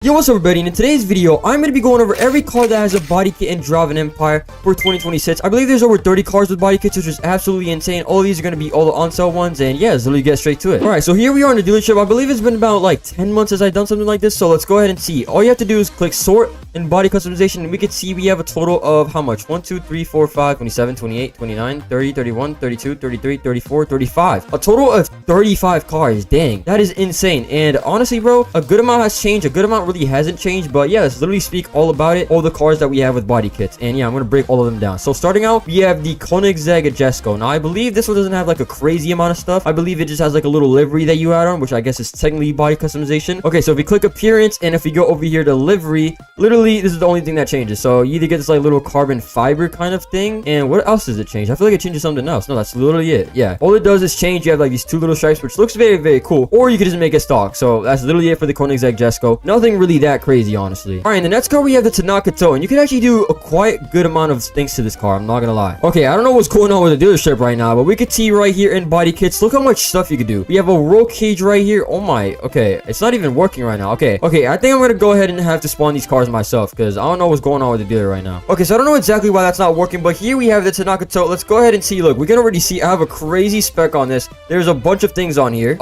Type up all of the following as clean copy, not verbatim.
Yo, what's up everybody? And in today's video, I'm going to be going over every car that has a body kit and Drive an Empire for 2026. I believe there's over 30 cars with body kits, which is absolutely insane. All of these are going to be all the on-sale ones, and yeah, let's literally get straight to it. Alright, so here we are in the dealership. I believe it's been about like 10 months since I've done something like this, so let's go ahead and see. All you have to do is click sort and body customization, and we can see we have a total of how much? 1, 2, 3, 4, 5, 27, 28, 29, 30, 31, 32, 33, 34, 35. A total of 35 cars. Dang, that is insane. And honestly, bro, a good amount has changed. A good amount really hasn't changed. But yeah, let's literally speak all about it, all the cars that we have with body kits, and yeah, I'm gonna break all of them down. So starting out, we have the Koenigsegg Jesco. Now I believe this one doesn't have like a crazy amount of stuff. I believe it just has like a little livery that you add on, which I guess is technically body customization. Okay, so if we click appearance, and if we go over here to livery, literally this is the only thing that changes. So you either get this like little carbon fiber kind of thing, and what else does it change? I feel like it changes something else. No, that's literally it. Yeah, all it does is change. You have like these two little stripes, which looks very, very cool, or you could just make it stock. So that's literally it for the Koenigsegg Jesco. Nothing really that crazy, honestly. All right, in the next car we have the Tanaka Toe, and you can actually do a quite good amount of things to this car, I'm not gonna lie. Okay, I don't know what's going on with the dealership right now, but we could see right here in body kits, look how much stuff you could do. We have a roll cage right here. Oh my, okay, it's not even working right now. Okay, I think I'm gonna go ahead and have to spawn these cars myself, because I don't know what's going on with the dealer right now. Okay, so I don't know exactly why that's not working, but here we have the Tanaka Toe. Let's go ahead and see. Look, we can already see I have a crazy spec on this. There's a bunch of things on here.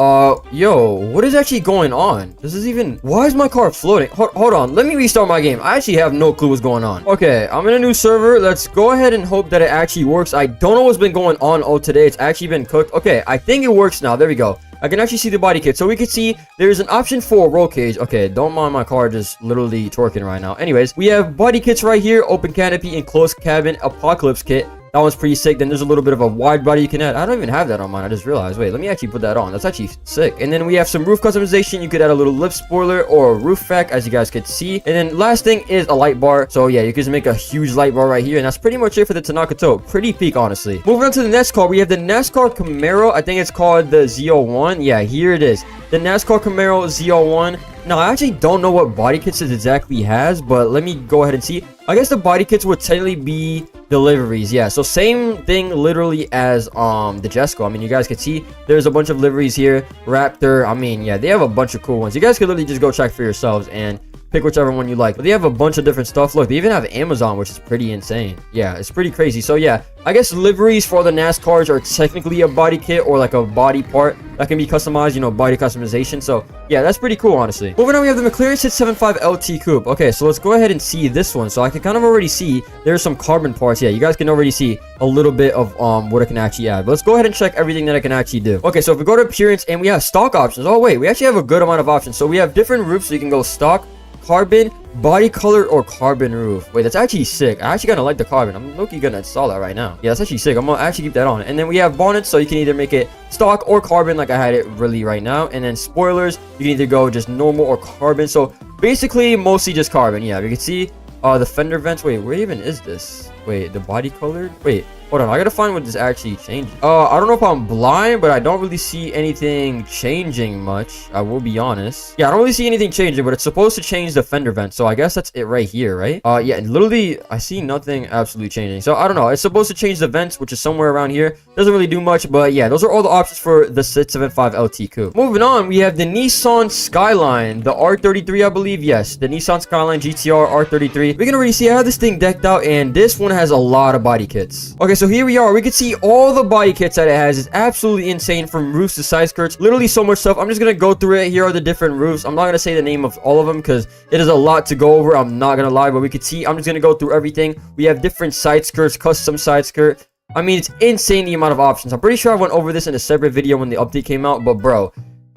Yo, what is actually going on? This is even, why is my car floating? Hold on, let me restart my game. I actually have no clue what's going on. Okay, I'm in a new server. Let's go ahead and hope that it actually works. I don't know what's been going on all today. It's actually been cooked. Okay, I think it works now. There we go. I can actually see the body kit. So we can see there's an option for a roll cage. Okay, don't mind my car just literally twerking right now. Anyways, we have body kits right here. Open canopy, enclosed cabin, apocalypse kit. That one's pretty sick. Then there's a little bit of a wide body you can add. I don't even have that on mine. I just realized. Wait, let me actually put that on. That's actually sick. And then we have some roof customization. You could add a little lip spoiler or a roof rack, as you guys could see. And then last thing is a light bar. So yeah, you can just make a huge light bar right here. And that's pretty much it for the Tanaka Toe. Pretty peak, honestly. Moving on to the next car, we have the NASCAR Camaro. I think it's called the Z01. Yeah, here it is. The NASCAR Camaro Z01. Now, I actually don't know what body kits it exactly has, but let me go ahead and see. I guess the body kits would technically be deliveries. Yeah, so same thing literally as the Jesco. I mean, you guys can see there's a bunch of liveries here. Raptor, I mean, yeah, they have a bunch of cool ones. You guys can literally just go check for yourselves and pick whichever one you like. But they have a bunch of different stuff. Look, they even have Amazon, which is pretty insane. Yeah, it's pretty crazy. So yeah, I guess liveries for the NASCARs are technically a body kit or like a body part that can be customized, you know, body customization. So yeah, that's pretty cool, honestly. Moving on, we have the McLaren 675 LT Coupe. Okay, so let's go ahead and see this one. So I can kind of already see there's some carbon parts. Yeah, you guys can already see a little bit of what I can actually add. But let's go ahead and check everything that I can actually do. Okay, so if we go to appearance and we have stock options. Oh wait, we actually have a good amount of options. So we have different roofs, so you can go stock, carbon, body color, or carbon roof. Wait, that's actually sick. I actually kind of like the carbon. I'm looking gonna install that right now. Yeah, that's actually sick. I'm gonna actually keep that on. And then we have bonnets, so you can either make it stock or carbon like I had it really right now. And then spoilers, you can either go just normal or carbon. So basically mostly just carbon. Yeah, you can see the fender vents. Wait, where even is this? Wait, the body colored? Wait, hold on, I gotta find what this actually changes. I don't know if I'm blind, but I don't really see anything changing much. I will be honest. Yeah, I don't really see anything changing, but it's supposed to change the fender vent. So I guess that's it right here, right? Yeah, literally, I see nothing absolutely changing. So I don't know. It's supposed to change the vents, which is somewhere around here. Doesn't really do much, but yeah, those are all the options for the 675 LT Coupe. Moving on, we have the Nissan Skyline, the R33, I believe. Yes, the Nissan Skyline GTR R33. We can already see I have this thing decked out, and this one has a lot of body kits. Okay, so here we are. We can see all the body kits that it has. It's absolutely insane, from roofs to side skirts. Literally so much stuff. I'm just gonna go through it. Here are the different roofs. I'm not gonna say the name of all of them because it is a lot to go over. I'm not gonna lie, but we can see I'm just gonna go through everything. We have different side skirts, custom side skirt. I mean, it's insane the amount of options. I'm pretty sure I went over this in a separate video when the update came out, but bro,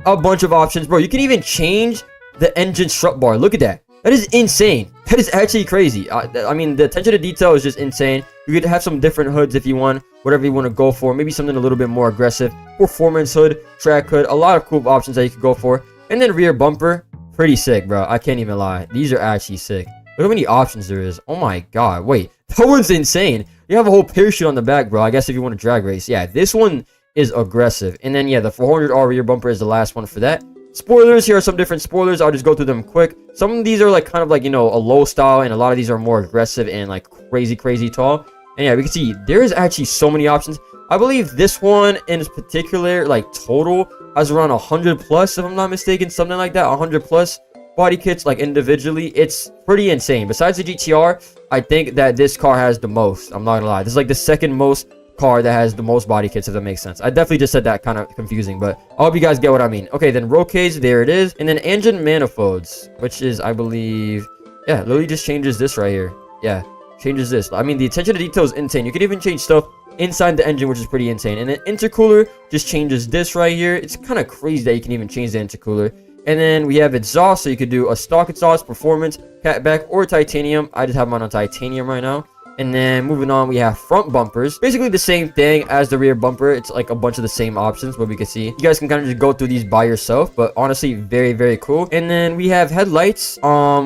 a bunch of options. Bro, you can even change the engine strut bar. Look at that. That is insane. That is actually crazy. I mean, the attention to detail is just insane. You could have some different hoods if you want, whatever you want to go for. Maybe something a little bit more aggressive. Performance hood, track hood, a lot of cool options that you could go for. And then rear bumper, pretty sick, bro. I can't even lie. These are actually sick. Look how many options there is. Oh my god. Wait, that one's insane. You have a whole parachute on the back, bro. I guess if you want to drag race. Yeah, this one is aggressive. And then, yeah, the 400R rear bumper is the last one for that. Spoilers, here are some different spoilers. I'll just go through them quick. Some of these are like kind of like, you know, a low style, and a lot of these are more aggressive and like crazy tall. And yeah, we can see there is actually so many options. I believe this one in particular, like total, has around 100 plus, if I'm not mistaken, something like that, 100 plus. body kits like individually, it's pretty insane. Besides the GTR, I think that this car has the most. I'm not gonna lie. This is like the second most car that has the most body kits, if that makes sense. I definitely just said that kind of confusing, but I hope you guys get what I mean. Okay, then roll cage, there it is. And then engine manifolds, which is, I believe, yeah, literally just changes this right here. Yeah, changes this. I mean, the attention to detail is insane. You can even change stuff inside the engine, which is pretty insane. And then intercooler just changes this right here. It's kind of crazy that you can even change the intercooler. And then we have exhaust, so you could do a stock exhaust, performance, catback, or titanium. I just have mine on titanium right now. And then moving on, we have front bumpers. Basically the same thing as the rear bumper. It's like a bunch of the same options, but we can see. You guys can kind of just go through these by yourself, but honestly, very, very cool. And then we have headlights,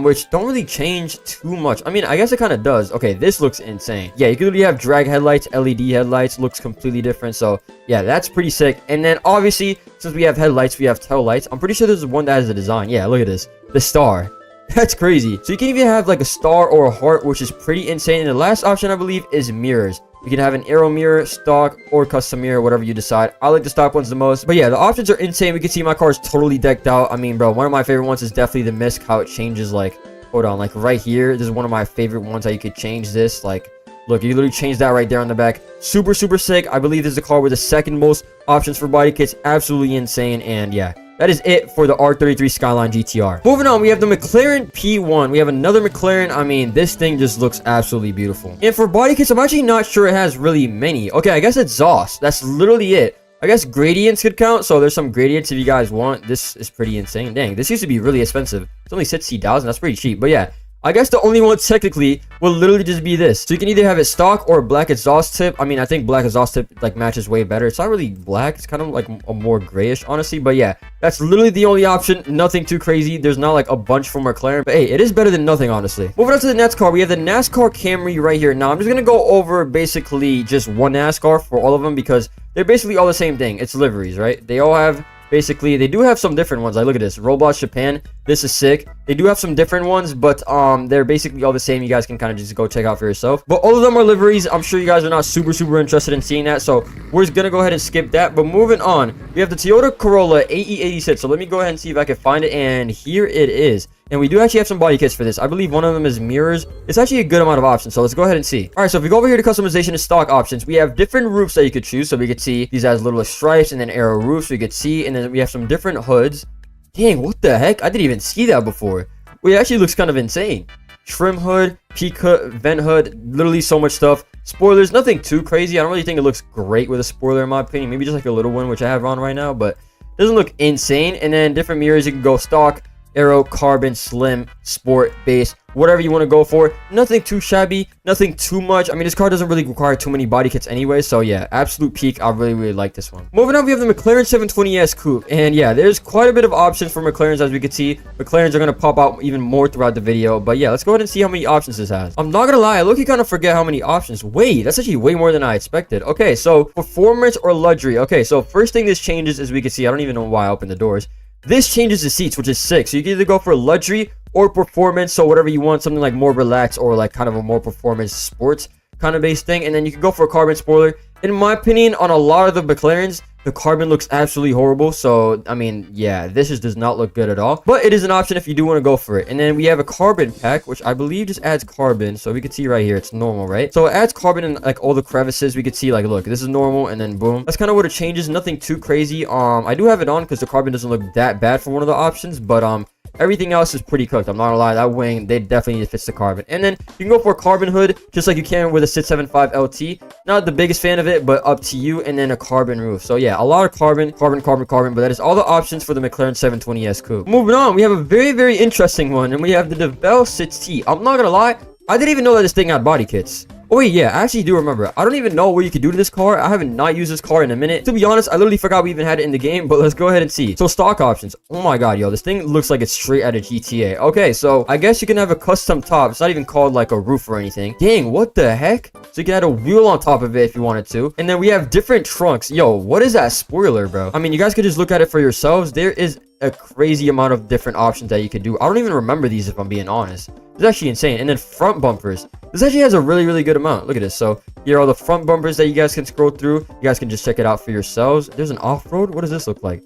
which don't really change too much. I mean, I guess it kind of does. Okay, this looks insane. Yeah, you could really have drag headlights, LED headlights, looks completely different. So yeah, that's pretty sick. And then obviously, since we have headlights, we have tail lights. I'm pretty sure there's one that has a design. Yeah, look at this. The star. That's crazy. So you can even have like a star or a heart, which is pretty insane. And the last option, I believe, is mirrors. You can have an arrow mirror, stock, or custom mirror, whatever you decide. I like the stock ones the most. But yeah, the options are insane. We can see my car is totally decked out. I mean, bro, one of my favorite ones is definitely the misc, how it changes, like, hold on, like right here. This is one of my favorite ones, how you could change this. Like, look, you literally change that right there on the back. Super, super sick. I believe this is a car with the second most options for body kits. Absolutely insane. And yeah, that is it for the R33 Skyline GTR. Moving on, we have the McLaren P1. We have another McLaren. I mean, this thing just looks absolutely beautiful. And for body kits, I'm actually not sure it has really many. Okay, I guess exhaust. That's literally it. I guess gradients could count. So there's some gradients if you guys want. This is pretty insane. Dang, this used to be really expensive. It's only 60,000. That's pretty cheap. But yeah, I guess the only one technically will literally just be this. So you can either have it stock or black exhaust tip. I mean, I think black exhaust tip like matches way better. It's not really black. It's kind of like a more grayish, honestly. But yeah, that's literally the only option. Nothing too crazy. There's not like a bunch from McLaren. But hey, it is better than nothing, honestly. Moving on to the NASCAR, we have the NASCAR Camry right here. Now, I'm just going to go over basically just one NASCAR for all of them because they're basically all the same thing. It's liveries, right? They all have... Basically, they do have some different ones. Like, look at this. Roblox Japan. This is sick. They do have some different ones, but they're basically all the same. You guys can kind of just go check out for yourself. But all of them are liveries. I'm sure you guys are not super, super interested in seeing that. So we're just going to go ahead and skip that. But moving on, we have the Toyota Corolla AE86. So let me go ahead and see if I can find it. And here it is. And we do actually have some body kits for this. I believe one of them is mirrors. It's actually a good amount of options. So let's go ahead and see. All right, so if we go over here to customization and stock options, we have different roofs that you could choose. So we could see these as little stripes and then arrow roofs. We could see, and then we have some different hoods. Dang, what the heck? I didn't even see that before. Well, it actually looks kind of insane. Trim hood, peak hood, vent hood, literally so much stuff. Spoilers, nothing too crazy. I don't really think it looks great with a spoiler in my opinion. Maybe just like a little one, which I have on right now, but it doesn't look insane. And then different mirrors, you can go stock, aero, carbon, slim, sport, base, whatever you want to go for. Nothing too shabby, nothing too much. I mean, this car doesn't really require too many body kits anyway, so yeah, absolute peak. I really, really like this one. Moving on, we have the McLaren 720S Coupe, and yeah, there's quite a bit of options for McLarens. As we can see, McLarens are going to pop out even more throughout the video, but yeah, let's go ahead and see how many options this has. I'm not gonna lie, I look-y kind of forget how many options. Wait, that's actually way more than I expected. Okay, so performance or luxury. Okay, so first thing this changes, as we can see, I don't even know why I opened the doors. This changes the seats, which is sick. So you can either go for luxury or performance. So whatever you want, something like more relaxed or like kind of a more performance sports kind of based thing. And then you can go for a carbon spoiler. In my opinion, on a lot of the McLarens, the carbon looks absolutely horrible. So, I mean, yeah, this just does not look good at all. But it is an option if you do want to go for it. And then we have a carbon pack, which I believe just adds carbon. So we can see right here, it's normal, right? So it adds carbon in like all the crevices. We could see like, look, this is normal. And then boom. That's kind of what it changes. Nothing too crazy. I do have it on because the carbon doesn't look that bad for one of the options. But everything else is pretty cooked. I'm not gonna lie, that wing, they definitely fits the carbon. And then you can go for a carbon hood, just like you can with a 675 LT. Not the biggest fan of it, but up to you. And then a carbon roof. So yeah, a lot of carbon, but that is all the options for the McLaren 720S Coupe. Moving on, we have a very, very interesting one, and we have the DeVille 6T. I'm not gonna lie, I didn't even know that this thing had body kits. Oh wait, yeah, I actually do remember. I don't even know what you could do to this car. I haven't not used this car in a minute. To be honest, I literally forgot we even had it in the game, but let's go ahead and see. So stock options. Oh my god, yo, this thing looks like it's straight out of GTA. Okay, so I guess you can have a custom top. It's not even called like a roof or anything. Dang, what the heck? So you can add a wheel on top of it if you wanted to. And then we have different trunks. Yo, what is that spoiler, bro? I mean, you guys could just look at it for yourselves. There is a crazy amount of different options that you can do. I don't even remember these if I'm being honest. It's actually insane. And then front bumpers. This actually has a really, really good amount. Look at this. So here are all the front bumpers that you guys can scroll through. You guys can just check it out for yourselves. There's an off-road. What does this look like?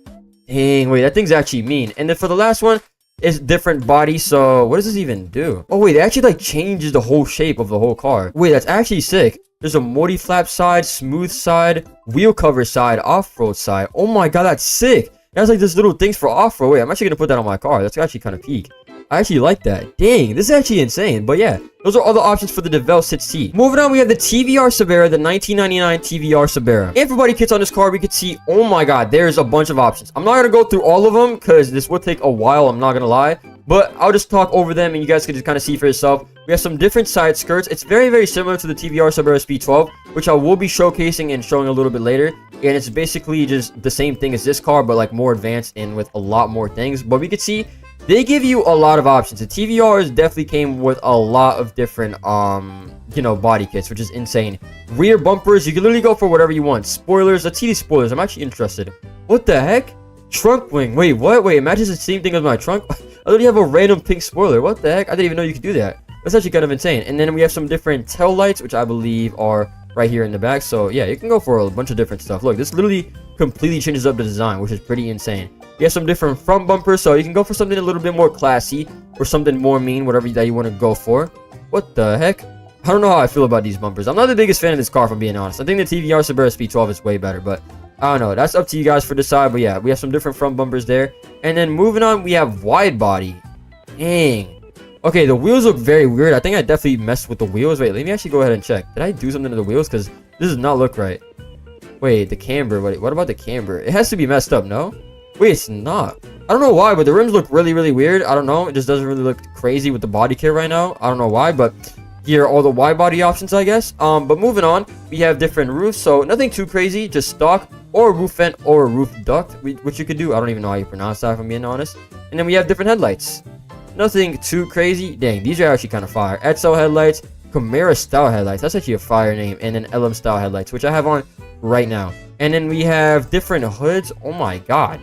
Dang, wait, that thing's actually mean. And then for the last one, It's different body. So what does this even do? Oh wait, it actually like changes the whole shape of the whole car. Wait, that's actually sick. There's a multi-flap side, smooth side, wheel cover side, off-road side. Oh my god, that's sick. That's like this little things for off-road. Wait, I'm actually gonna put that on my car. That's actually kind of peak. I actually like that. Dang, this is actually insane. But yeah, those are all the options for the DeVal 6T. Moving on, we have the TVR Sabera, the 1999 TVR Sabera. And for body kits on this car, we could see, oh my god, there's a bunch of options. I'm not gonna go through all of them because this will take a while, I'm not gonna lie. But I'll just talk over them and you guys can just kind of see for yourself. We have some different side skirts. It's very, very similar to the TVR Sabera Speed 12, which I will be showcasing and showing a little bit later. And it's basically just the same thing as this car, but like more advanced and with a lot more things. But we could see they give you a lot of options. The TVRs definitely came with a lot of different, you know, body kits, which is insane. Rear bumpers, you can literally go for whatever you want. Spoilers, let's see these spoilers. I'm actually interested. What the heck? Trunk wing. Wait, what? Wait, it matches the same thing as my trunk? I literally have a random pink spoiler. What the heck? I didn't even know you could do that. That's actually kind of insane. And then we have some different tail lights, which I believe are right here in the back. So yeah, you can go for a bunch of different stuff. Look, this literally completely changes up the design, which is pretty insane. You have some different front bumpers, so you can go for something a little bit more classy or something more mean, whatever that you want to go for. What the heck? I don't know how I feel about these bumpers. I'm not the biggest fan of this car, if I'm being honest. I think the TVR Sabera Speed 12 is way better, but I don't know. That's up to you guys for decide. But yeah, we have some different front bumpers there. And then moving on, we have wide body. Dang. Okay, the wheels look very weird. I think I definitely messed with the wheels. Wait, let me actually go ahead and check. Did I do something to the wheels? Because this does not look right. Wait, the camber. Wait, what about the camber? It has to be messed up, no? Wait, it's not. I don't know why, but the rims look really, really weird. I don't know. It just doesn't really look crazy with the body kit right now. I don't know why, but here are all the wide body options, I guess. But moving on, we have different roofs. So nothing too crazy, just stock or roof vent or roof duct, which you could do. I don't even know how you pronounce that, if I'm being honest. And then we have different headlights. Nothing too crazy. Dang, these are actually kind of fire. Edsel headlights, Camaro style headlights. That's actually a fire name. And then LM style headlights, which I have on right now. And then we have different hoods. Oh my god.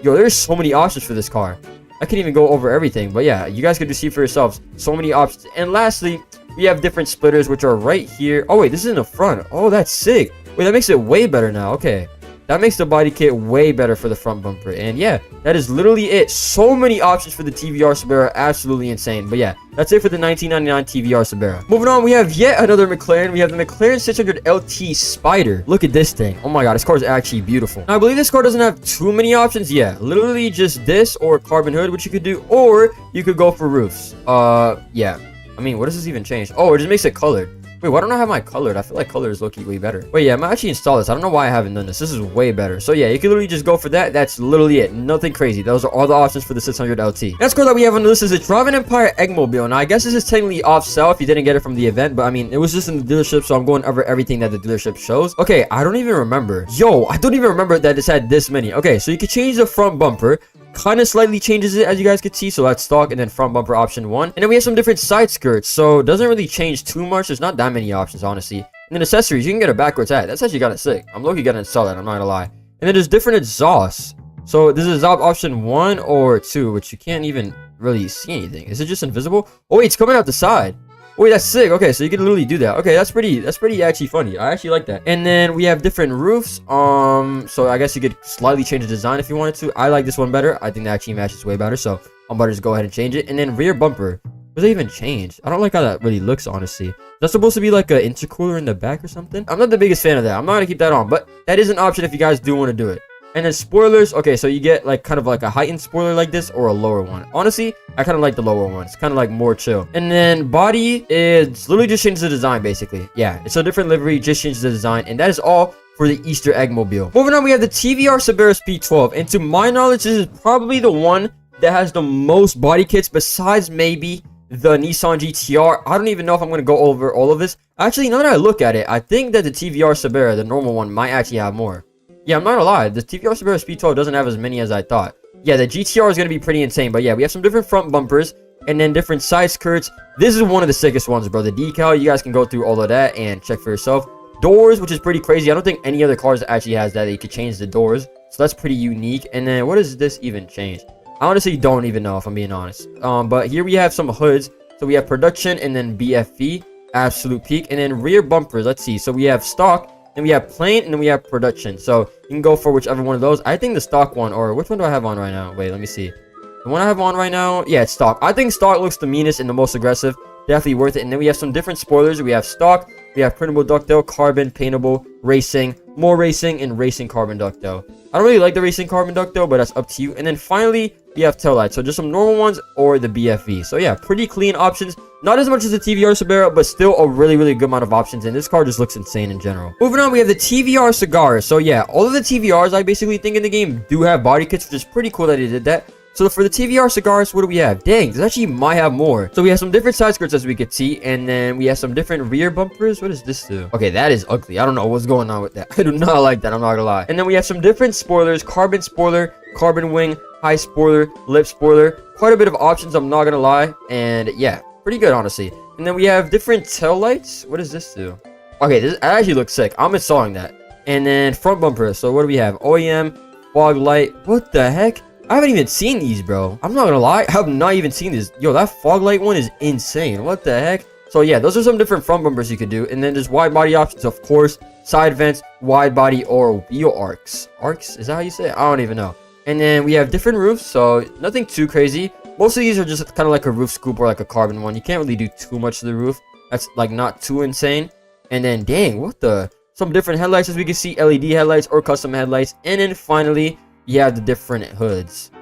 Yo, there's so many options for this car. I can't even go over everything. But yeah, you guys can just see for yourselves. So many options. And lastly, we have different splitters, which are right here. Oh wait, this is in the front. Oh, that's sick. Wait, that makes it way better now. Okay. That makes the body kit way better for the front bumper. And yeah, that is literally it. So many options for the TVR Sabera. Absolutely insane. But yeah, that's it for the 1999 TVR Sabera. Moving on, we have yet another McLaren. We have the McLaren 600 LT Spider. Look at this thing. Oh my god, this car is actually beautiful. Now, I believe this car doesn't have too many options. Yeah, literally just this or carbon hood, which you could do. Or you could go for roofs. Yeah. I mean, what does this even change? Oh, it just makes it colored. Wait, why don't I have my colored? I feel like color is low-key way better. Wait, yeah, I'm actually install this. I don't know why I haven't done this. This is way better. So yeah, you can literally just go for that. That's literally it. Nothing crazy. Those are all the options for the 600 LT. Next car that we have on the list is the Driving Empire Eggmobile. Now, I guess this is technically off-sale if you didn't get it from the event, but I mean, it was just in the dealership, so I'm going over everything that the dealership shows. Okay, I don't even remember. Yo, I don't even remember that this had this many. Okay, so you can change the front bumper. Kind of slightly changes it, as you guys can see. So that's stock and then front bumper option 1. And then we have some different side skirts, so it doesn't really change too much. There's not that many options, honestly. And then accessories, you can get a backwards hat. That's actually kind of sick. I'm low-key gonna install that, I'm not gonna lie. And then there's different exhausts. So this is exhaust option 1 or 2, which you can't even really see anything. Is it just invisible? Oh wait, it's coming out the side. Wait, that's sick. Okay, so you can literally do that. Okay, that's pretty actually funny. I actually like that. And then we have different roofs. So I guess you could slightly change the design if you wanted to. I like this one better. I think that actually matches way better. So I'm about to just go ahead and change it. And then rear bumper. Was that even changed? I don't like how that really looks, honestly. Is that supposed to be like an intercooler in the back or something? I'm not the biggest fan of that. I'm not gonna keep that on, but that is an option if you guys do want to do it. And then spoilers, okay, so you get like kind of like a heightened spoiler like this or a lower one. Honestly, I kind of like the lower one. It's kind of like more chill. And then body is literally just changes the design, basically. Yeah, it's a different livery, just changes the design. And that is all for the Easter egg mobile. Moving on, we have the TVR Sabera Speed 12. And to my knowledge, this is probably the one that has the most body kits besides maybe the Nissan GTR. I don't even know if I'm going to go over all of this. Actually, now that I look at it, I think that the TVR Sabera, the normal one, might actually have more. Yeah, I'm not gonna lie, the TVR Sabera Speed 12 doesn't have as many as I thought. Yeah, the GTR is gonna be pretty insane, but yeah, we have some different front bumpers and then different side skirts. This is one of the sickest ones, bro. The decal, you guys can go through all of that and check for yourself. Doors, which is pretty crazy. I don't think any other cars actually has that. You could change the doors, so that's pretty unique. And then what does this even change? I honestly don't even know, if I'm being honest. But here we have some hoods. So we have production and then BFV, absolute peak, and then rear bumpers. Let's see. So we have stock. Then we have plain, and then we have production. So you can go for whichever one of those. I think the stock one, or which one do I have on right now? Wait, let me see. The one I have on right now, yeah, it's stock. I think stock looks the meanest and the most aggressive. Definitely worth it. And then we have some different spoilers. We have stock, we have printable ductile, carbon, paintable, racing, more racing, and racing carbon ductile. I don't really like the racing carbon ductile, but that's up to you. And then finally, we have tail lights. So just some normal ones or the BFV. So yeah, pretty clean options. Not as much as the TVR Sabera, but still a really good amount of options. And this car just looks insane in general. Moving on, we have the TVR cigars. So yeah, all of the TVRs I basically think in the game do have body kits, which is pretty cool that they did that. So for the TVR cigars, what do we have? Dang, this actually might have more. So we have some different side skirts as we could see. And then we have some different rear bumpers. What does this do? Okay, that is ugly. I don't know what's going on with that. I do not like that. I'm not gonna lie. And then we have some different spoilers. Carbon spoiler, carbon wing, high spoiler, lip spoiler. Quite a bit of options, I'm not gonna lie. And yeah, pretty good, honestly. And then we have different tail lights. What does this do? Okay, this actually looks sick. I'm installing that. And then front bumpers. So what do we have? OEM, fog light. What the heck? I haven't even seen these, bro. I'm not gonna lie. I have not even seen this. Yo, that fog light one is insane. What the heck? So yeah, those are some different front bumpers you could do. And then there's wide body options, of course. Side vents, wide body, or wheel arcs. Arcs? Is that how you say it? I don't even know. And then we have different roofs, so nothing too crazy. Most of these are just kind of like a roof scoop or like a carbon one. You can't really do too much to the roof. That's like not too insane. And then dang, what the? Some different headlights as we can see, LED headlights or custom headlights. And then finally, you have the different hoods.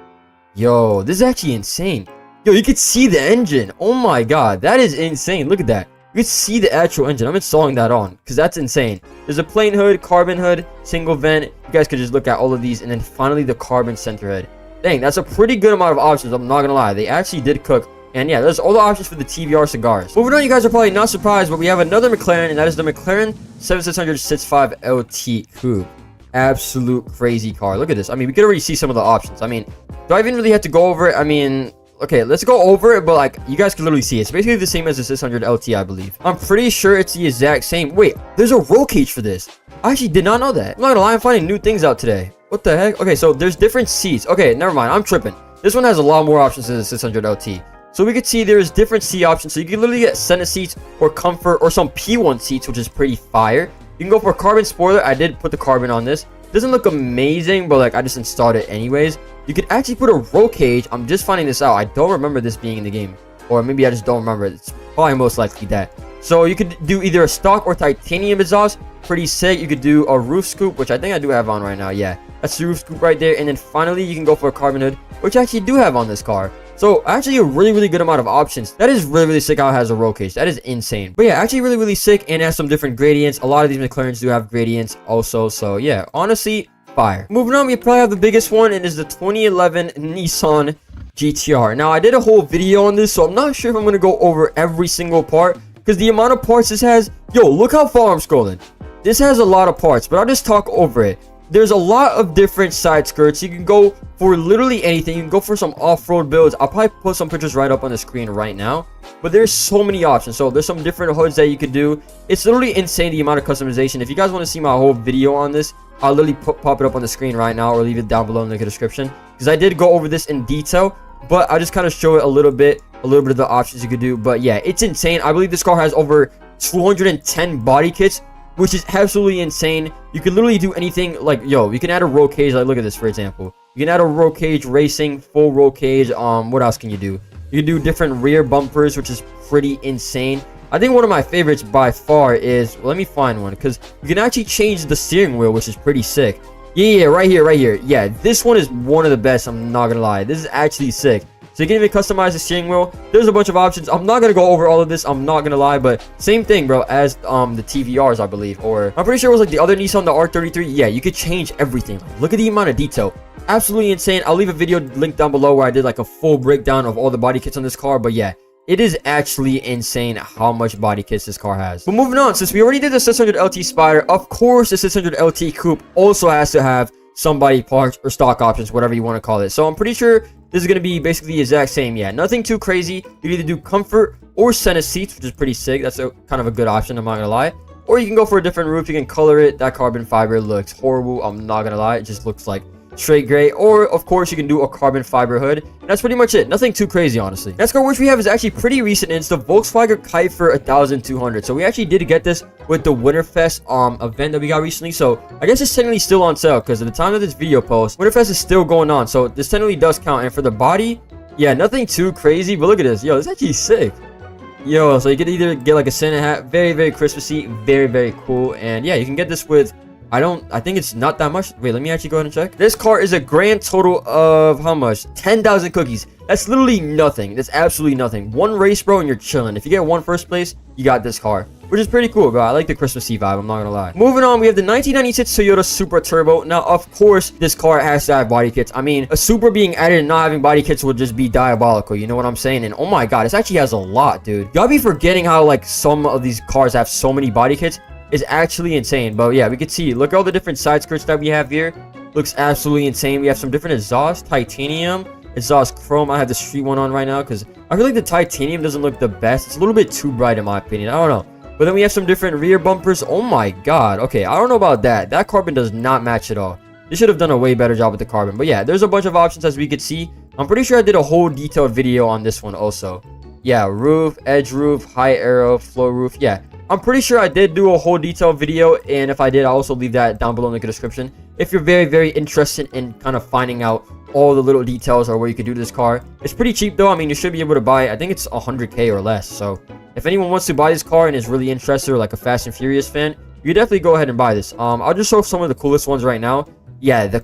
Yo, this is actually insane. Yo, you can see the engine. Oh my god, that is insane. Look at that. You can see the actual engine. I'm installing that on because that's insane. There's a plain hood, carbon hood, single vent. You guys could just look at all of these. And then finally the carbon center head. Dang, that's a pretty good amount of options. I'm not gonna lie. They actually did cook. And yeah, there's all the options for the TVR cigars. Moving on, you guys are probably not surprised, but we have another McLaren, and that is the McLaren 7600 65 LT Coupe. Absolute crazy car. Look at this. I mean, we could already see some of the options. I mean, do I even really have to go over it? I mean, okay, let's go over it, but like, you guys can literally see it. It's basically the same as the 600 LT, I believe. I'm pretty sure it's the exact same. Wait, there's a roll cage for this. I actually did not know that. I'm not gonna lie, I'm finding new things out today. What the heck? Okay, so there's different seats. Okay, never mind. I'm tripping. This one has a lot more options than the 600 LT. So we could see there's different seat options. So you can literally get Senate seats or comfort or some P1 seats, which is pretty fire. You can go for a carbon spoiler. I did put the carbon on this. Doesn't look amazing, but like I just installed it anyways. You could actually put a roll cage. I'm just finding this out. I don't remember this being in the game, or maybe I just don't remember it. It's probably most likely that. So you could do either a stock or titanium exhaust. Pretty sick. You could do a roof scoop, which I think I do have on right now. Yeah, that's the roof scoop right there. And then finally you can go for a carbon hood, which I actually do have on this car. So actually a really good amount of options. That is really sick how it has a roll cage. That is insane. But yeah, actually really sick, and it has some different gradients. A lot of these McLarens do have gradients also. So yeah, honestly, fire. Moving on, we probably have the biggest one, and is the 2011 Nissan GTR. Now I did a whole video on this, so I'm not sure if I'm going to go over every single part, because the amount of parts this has, yo, look how far I'm scrolling. This has a lot of parts, but I'll just talk over it. There's a lot of different side skirts. You can go for literally anything. You can go for some off-road builds. I'll probably put some pictures right up on the screen right now. But there's so many options. So there's some different hoods that you could do. It's literally insane the amount of customization. If you guys want to see my whole video on this, I'll literally pop it up on the screen right now, or leave it down below in the description, because I did go over this in detail. But I just kind of show it a little bit of the options you could do. But yeah, it's insane. I believe this car has over 210 body kits, which is absolutely insane. You can literally do anything. Like, yo, you can add a roll cage. Like, look at this, for example. You can add a roll cage, racing, full roll cage. What else can you do? You can do different rear bumpers, which is pretty insane. I think one of my favorites by far is, well, let me find one, because you can actually change the steering wheel, which is pretty sick. Yeah, right here. Yeah, this one is one of the best. I'm not gonna lie. This is actually sick. So you can even customize the steering wheel. There's a bunch of options. I'm not gonna go over all of this, I'm not gonna lie, but same thing, bro, as the TVRs, I believe. Or I'm pretty sure it was like the other Nissan, the R33. Yeah, you could change everything. Like, look at the amount of detail. Absolutely insane. I'll leave a video link down below where I did like a full breakdown of all the body kits on this car. But yeah, it is actually insane how much body kits this car has. But moving on, since we already did the 600 LT Spider, of course the 600 LT Coupe also has to have some body parts or stock options, whatever you want to call it. So I'm pretty sure this is going to be basically the exact same. Yeah, nothing too crazy. You can either do comfort or Senate seats, which is pretty sick. That's a kind of a good option, I'm not gonna lie. Or you can go for a different roof. You can color it. That carbon fiber looks horrible, I'm not gonna lie. It just looks like straight gray, or of course you can do a carbon fiber hood. And that's pretty much it. Nothing too crazy, honestly. Next car which we have is actually pretty recent, and it's the Volkswagen Kite for 1200. So we actually did get this with the Winterfest event that we got recently. So I guess it's technically still on sale, because at the time of this video post, Winterfest is still going on. So this technically does count. And for the body, yeah, nothing too crazy, but look at this. Yo, this is actually sick. Yo, so you can either get like a Santa hat, very Christmassy, very cool. And yeah, you can get this with, I think it's not that much. Wait, let me actually go ahead and check. This car is a grand total of how much? 10,000 cookies. That's literally nothing. That's absolutely nothing. One race, bro, and you're chilling. If you get one first place, you got this car, which is pretty cool, bro. I like the Christmassy vibe, I'm not gonna lie. Moving on, we have the 1996 Toyota Supra Turbo. Now, of course, this car has to have body kits. I mean, a Supra being added and not having body kits would just be diabolical, you know what I'm saying? And oh my god, this actually has a lot, dude. Y'all be forgetting how, like, some of these cars have so many body kits. It's actually insane. But yeah, we can see, look at all the different side skirts that we have here. Looks absolutely insane. We have some different exhaust, titanium, exhaust chrome. I have the street one on right now because I feel like the titanium doesn't look the best. It's a little bit too bright in my opinion. I don't know. But then we have some different rear bumpers. Oh my god. Okay, I don't know about that. That carbon does not match at all. They should have done a way better job with the carbon. But yeah, there's a bunch of options as we could see. I'm pretty sure I did a whole detailed video on this one also. Yeah, roof, edge roof, high arrow, floor roof. Yeah, I'm pretty sure I did do a whole detailed video, and if I did, I'll also leave that down below in the description. If you're very interested in kind of finding out all the little details or what you could do to this car. It's pretty cheap though. I mean, you should be able to buy it. I think it's 100k or less. So if anyone wants to buy this car and is really interested, or like a Fast and Furious fan, you definitely go ahead and buy this. I'll just show some of the coolest ones right now. Yeah, the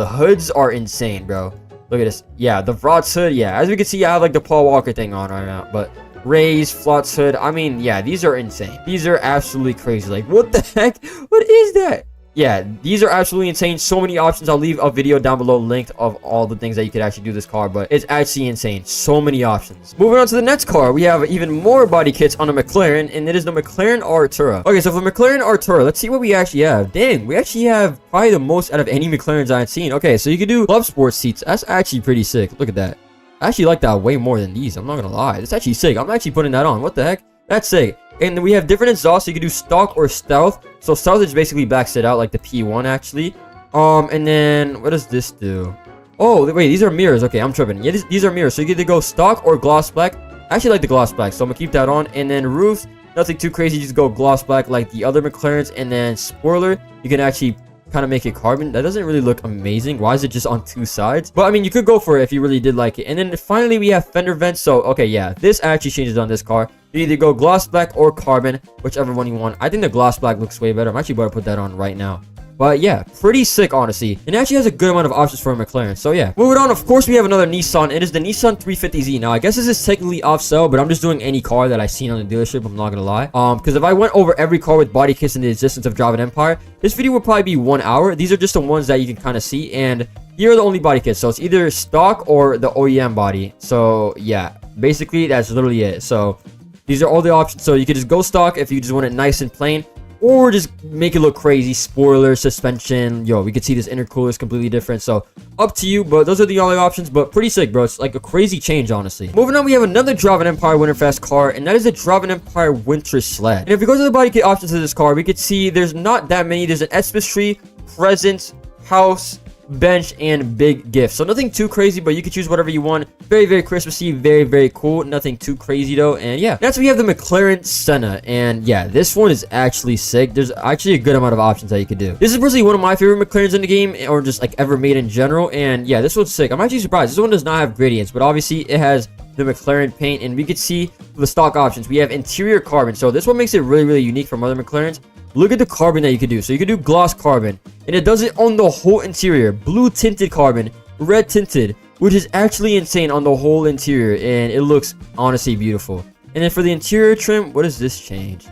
hoods are insane, bro. Look at this. Yeah, the Vrott's hood. Yeah, as we can see, I have like the Paul Walker thing on right now, but raised Flott's hood. I mean, yeah, these are insane. These are absolutely crazy. Like, what the heck? What is that? Yeah, these are absolutely insane. So many options. I'll leave a video down below linked of all the things that you could actually do this car, but it's actually insane. So many options. Moving on to the next car, we have even more body kits on a McLaren, and it is the McLaren Artura. Okay, so for McLaren Artura, let's see what we actually have. Dang, we actually have probably the most out of any McLarens I've seen. Okay, so you can do club sports seats. That's actually pretty sick. Look at that. I actually like that way more than these. I'm not gonna lie. It's actually sick. I'm actually putting that on. What the heck? That's sick. And we have different exhausts. So you can do stock or stealth. So stealth is basically backs it out like the P1 actually. And then what does this do? Oh wait, these are mirrors. Okay, I'm tripping. Yeah, these are mirrors. So you can either go stock or gloss black. I actually like the gloss black, so I'm gonna keep that on. And then roofs, nothing too crazy. Just go gloss black like the other McLarens. And then spoiler, you can actually kind of make it carbon. That doesn't really look amazing. Why is it just on two sides? But I mean, you could go for it if you really did like it. And then finally we have fender vents. So okay, yeah, this actually changes on this car. You either go gloss black or carbon, whichever one you want. I think the gloss black looks way better. I'm actually about to put that on right now. But yeah, pretty sick, honestly. And it actually has a good amount of options for a McLaren. So yeah, moving on, of course we have another Nissan. It is the Nissan 350Z. Now I guess this is technically off sale, but I'm just doing any car that I seen on the dealership. I'm not gonna lie, because if I went over every car with body kits in the existence of Drive an Empire, this video would probably be 1 hour. These are just the ones that you can kind of see, and here are the only body kits. So it's either stock or the OEM body. So yeah, basically that's literally it. So these are all the options. So you can just go stock if you just want it nice and plain, or just make it look crazy. Spoiler, suspension, yo, we could see this intercooler is completely different. So up to you, but those are the only options. But pretty sick, bro. It's like a crazy change, honestly. Moving on, we have another Drive an Empire Winterfest car, and that is the Drive an Empire Winter Sled. And if we go to the body kit options of this car, we could see there's not that many. There's an Xmas tree, presents, house, bench, and big gift. So nothing too crazy, but you can choose whatever you want. Very Christmassy, very cool. Nothing too crazy though. And yeah, next we have the McLaren Senna, and yeah, this one is actually sick. There's actually a good amount of options that you could do. This is personally one of my favorite McLarens in the game, or just like ever made in general. And yeah, this one's sick. I'm actually surprised. This one does not have gradients, but obviously it has the McLaren paint, and we could see the stock options. We have interior carbon, so this one makes it really unique from other McLarens. Look at the carbon that you can do. So you can do gloss carbon, and it does it on the whole interior. Blue tinted carbon, red tinted, which is actually insane on the whole interior, and it looks honestly beautiful. And then for the interior trim, what does this change?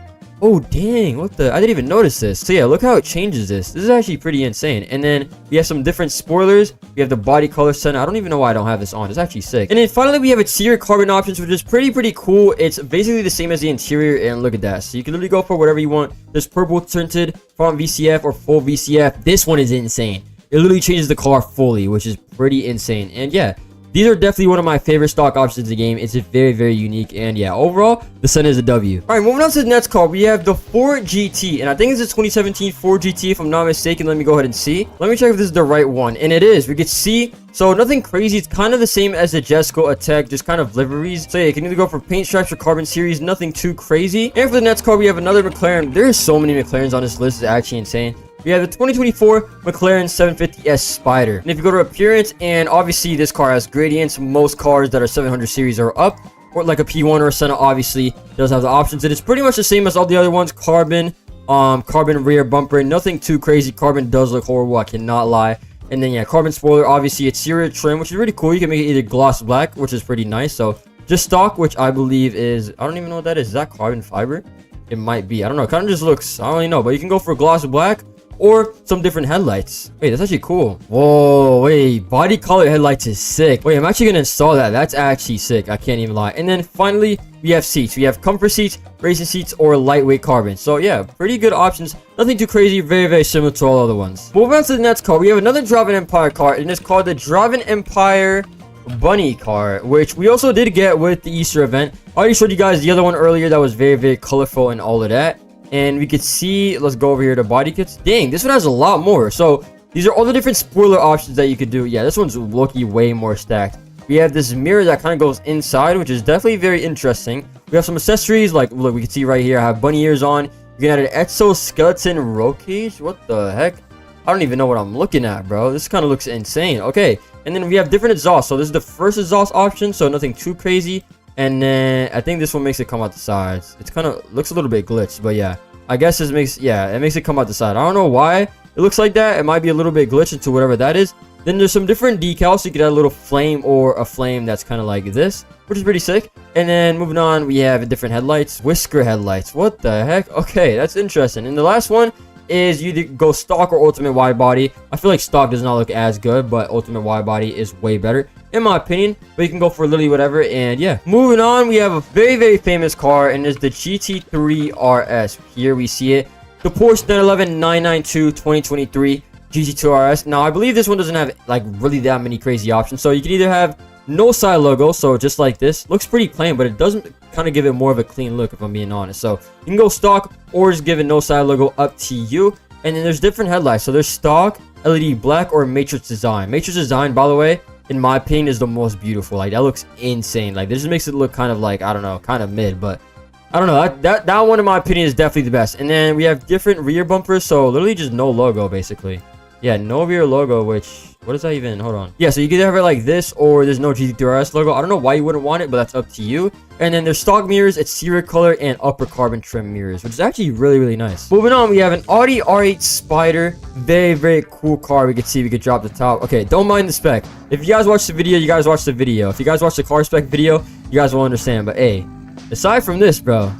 Oh dang, what the, I didn't even notice this. So yeah, look how it changes this. This is actually pretty insane. And then we have some different spoilers. We have the body color center. I don't even know why I don't have this on. It's actually sick. And then finally we have exterior carbon options, which is pretty cool. It's basically the same as the interior, and look at that. So you can literally go for whatever you want. There's purple tinted, front VCF, or full VCF. This one is insane. It literally changes the car fully, which is pretty insane. And yeah, these are definitely one of my favorite stock options in the game. It's very, very unique. And yeah, overall, the Senna is a W. All right, moving on to the next car, we have the Ford GT. And I think it's a 2017 Ford GT, if I'm not mistaken. Let me go ahead and see. Let me check if this is the right one. And it is. We could see. So nothing crazy. It's kind of the same as the Jesco Attack, just kind of liveries. So yeah, you can either go for paint stripes or carbon series. Nothing too crazy. And for the next car, we have another McLaren. There's so many McLarens on this list. It's actually insane. We have the 2024 McLaren 750S Spider. And if you go to appearance, and obviously this car has gradients, most cars that are 700 series are up, or like a P1 or a Senna obviously does have the options. And it's pretty much the same as all the other ones. Carbon rear bumper, nothing too crazy. Carbon does look horrible, I cannot lie. And then yeah, carbon spoiler, obviously exterior trim, which is really cool. You can make it either gloss black, which is pretty nice. So just stock, which I believe is, I don't even know what that is. Is that carbon fiber? It might be, I don't know, it kind of just looks, I don't really know, but you can go for gloss black or some different headlights. Wait, that's actually cool. Whoa, wait, body color headlights is sick. Wait, I'm actually gonna install that. That's actually sick, I can't even lie. And then finally, we have seats. We have comfort seats, racing seats, or lightweight carbon. So yeah, pretty good options. Nothing too crazy, very, very similar to all other ones. Moving on to the next car, we have another Driving Empire car, and it's called the Driving Empire Bunny car, which we also did get with the Easter event. I already showed you guys the other one earlier that was very, very colorful and all of that. And we could see, let's go over here to body kits. Dang, this one has a lot more. So these are all the different spoiler options that you could do. Yeah, this one's looking way more stacked. We have this mirror that kind of goes inside, which is definitely very interesting. We have some accessories, like, look, we can see right here, I have bunny ears on. You can add an exoskeleton roll cage. What the heck? I don't even know what I'm looking at, bro. This kind of looks insane. Okay, and then we have different exhausts. So this is the first exhaust option, so nothing too crazy. And then I think this one makes it come out the sides. It's kind of looks a little bit glitched, but yeah, I guess it makes it come out the side. I don't know why it looks like that. It might be a little bit glitched into whatever that is. Then there's some different decals, so you could add a little flame or a flame that's kind of like this, which is pretty sick. And then moving on, we have different headlights, whisker headlights. What the heck? Okay, that's interesting. And the last one is you either go stock or ultimate wide body. I feel like stock does not look as good, but ultimate wide body is way better in my opinion. But you can go for literally whatever. And yeah, moving on, we have a very, very famous car, and it's the GT3 RS. Here we see it, the Porsche 911 992 2023 GT2 RS. Now I believe this one doesn't have like really that many crazy options, so you can either have no side logo, so just like this, looks pretty plain, but it doesn't kind of give it more of a clean look, if I'm being honest. So you can go stock or just give it no side logo, up to you. And then there's different headlights, so there's stock, LED black, or matrix design. Matrix design, by the way, in my opinion, is the most beautiful. Like, that looks insane. Like, this just makes it look kind of like, I don't know, kind of mid, but I don't know, that one in my opinion is definitely the best. And then we have different rear bumpers, so literally just no logo basically. Yeah, no rear logo, which, what is that even? Hold on. Yeah, so you can either have it like this, or there's no GT3RS logo. I don't know why you wouldn't want it, but that's up to you. And then there's stock mirrors, exterior color, and upper carbon trim mirrors, which is actually really, really nice. Moving on, we have an Audi R8 Spider. Very, very cool car. We can see we could drop the top. Okay, don't mind the spec. If you guys watch the video, you guys watch the video. If you guys watch the car spec video, you guys will understand. But hey, aside from this, bro,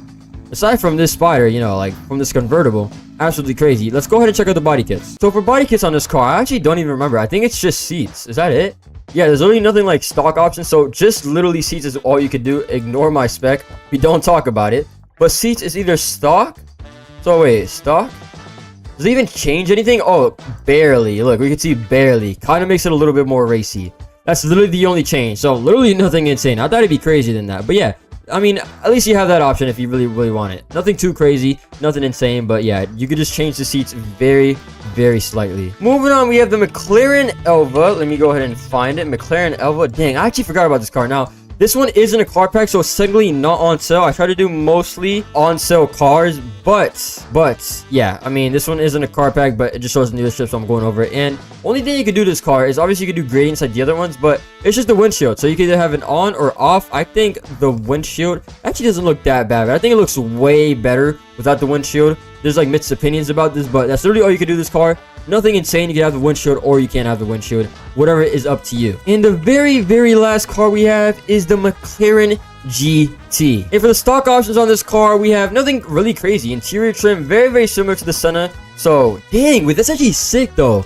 aside from this Spider, you know, like from this convertible, absolutely crazy. Let's go ahead and check out the body kits. So for body kits on this car, I actually don't even remember. I think it's just seats. Is that it? Yeah, there's literally nothing like stock options. So just literally seats is all you can do. Ignore my spec. We don't talk about it. But seats is either stock. So wait, stock? Does it even change anything? Oh, barely. Look, we can see barely. Kind of makes it a little bit more racy. That's literally the only change. So literally nothing insane. I thought it'd be crazier than that. But yeah, I mean, at least you have that option if you really, really want it. Nothing too crazy, nothing insane, but yeah, you could just change the seats very, very slightly. Moving on, we have the McLaren Elva. Let me go ahead and find it. McLaren Elva. Dang, I actually forgot about this car. Now, this one is in a car pack, so it's technically not on sale. I try to do mostly on sale cars, but yeah, I mean, this one is in a car pack, but it just shows in the dealership, so I'm going over it. And only thing you can do this car is obviously you can do gradients like the other ones, but it's just the windshield, so you can either have it on or off. I think the windshield actually doesn't look that bad, but I think it looks way better without the windshield. There's like mixed opinions about this, but that's literally all you can do this car. Nothing insane. You can have the windshield or you can't have the windshield. Whatever is up to you. And the very, very last car we have is the McLaren GT. And for the stock options on this car, we have nothing really crazy. Interior trim, very, very similar to the Senna. So, dang, wait, that's actually sick though.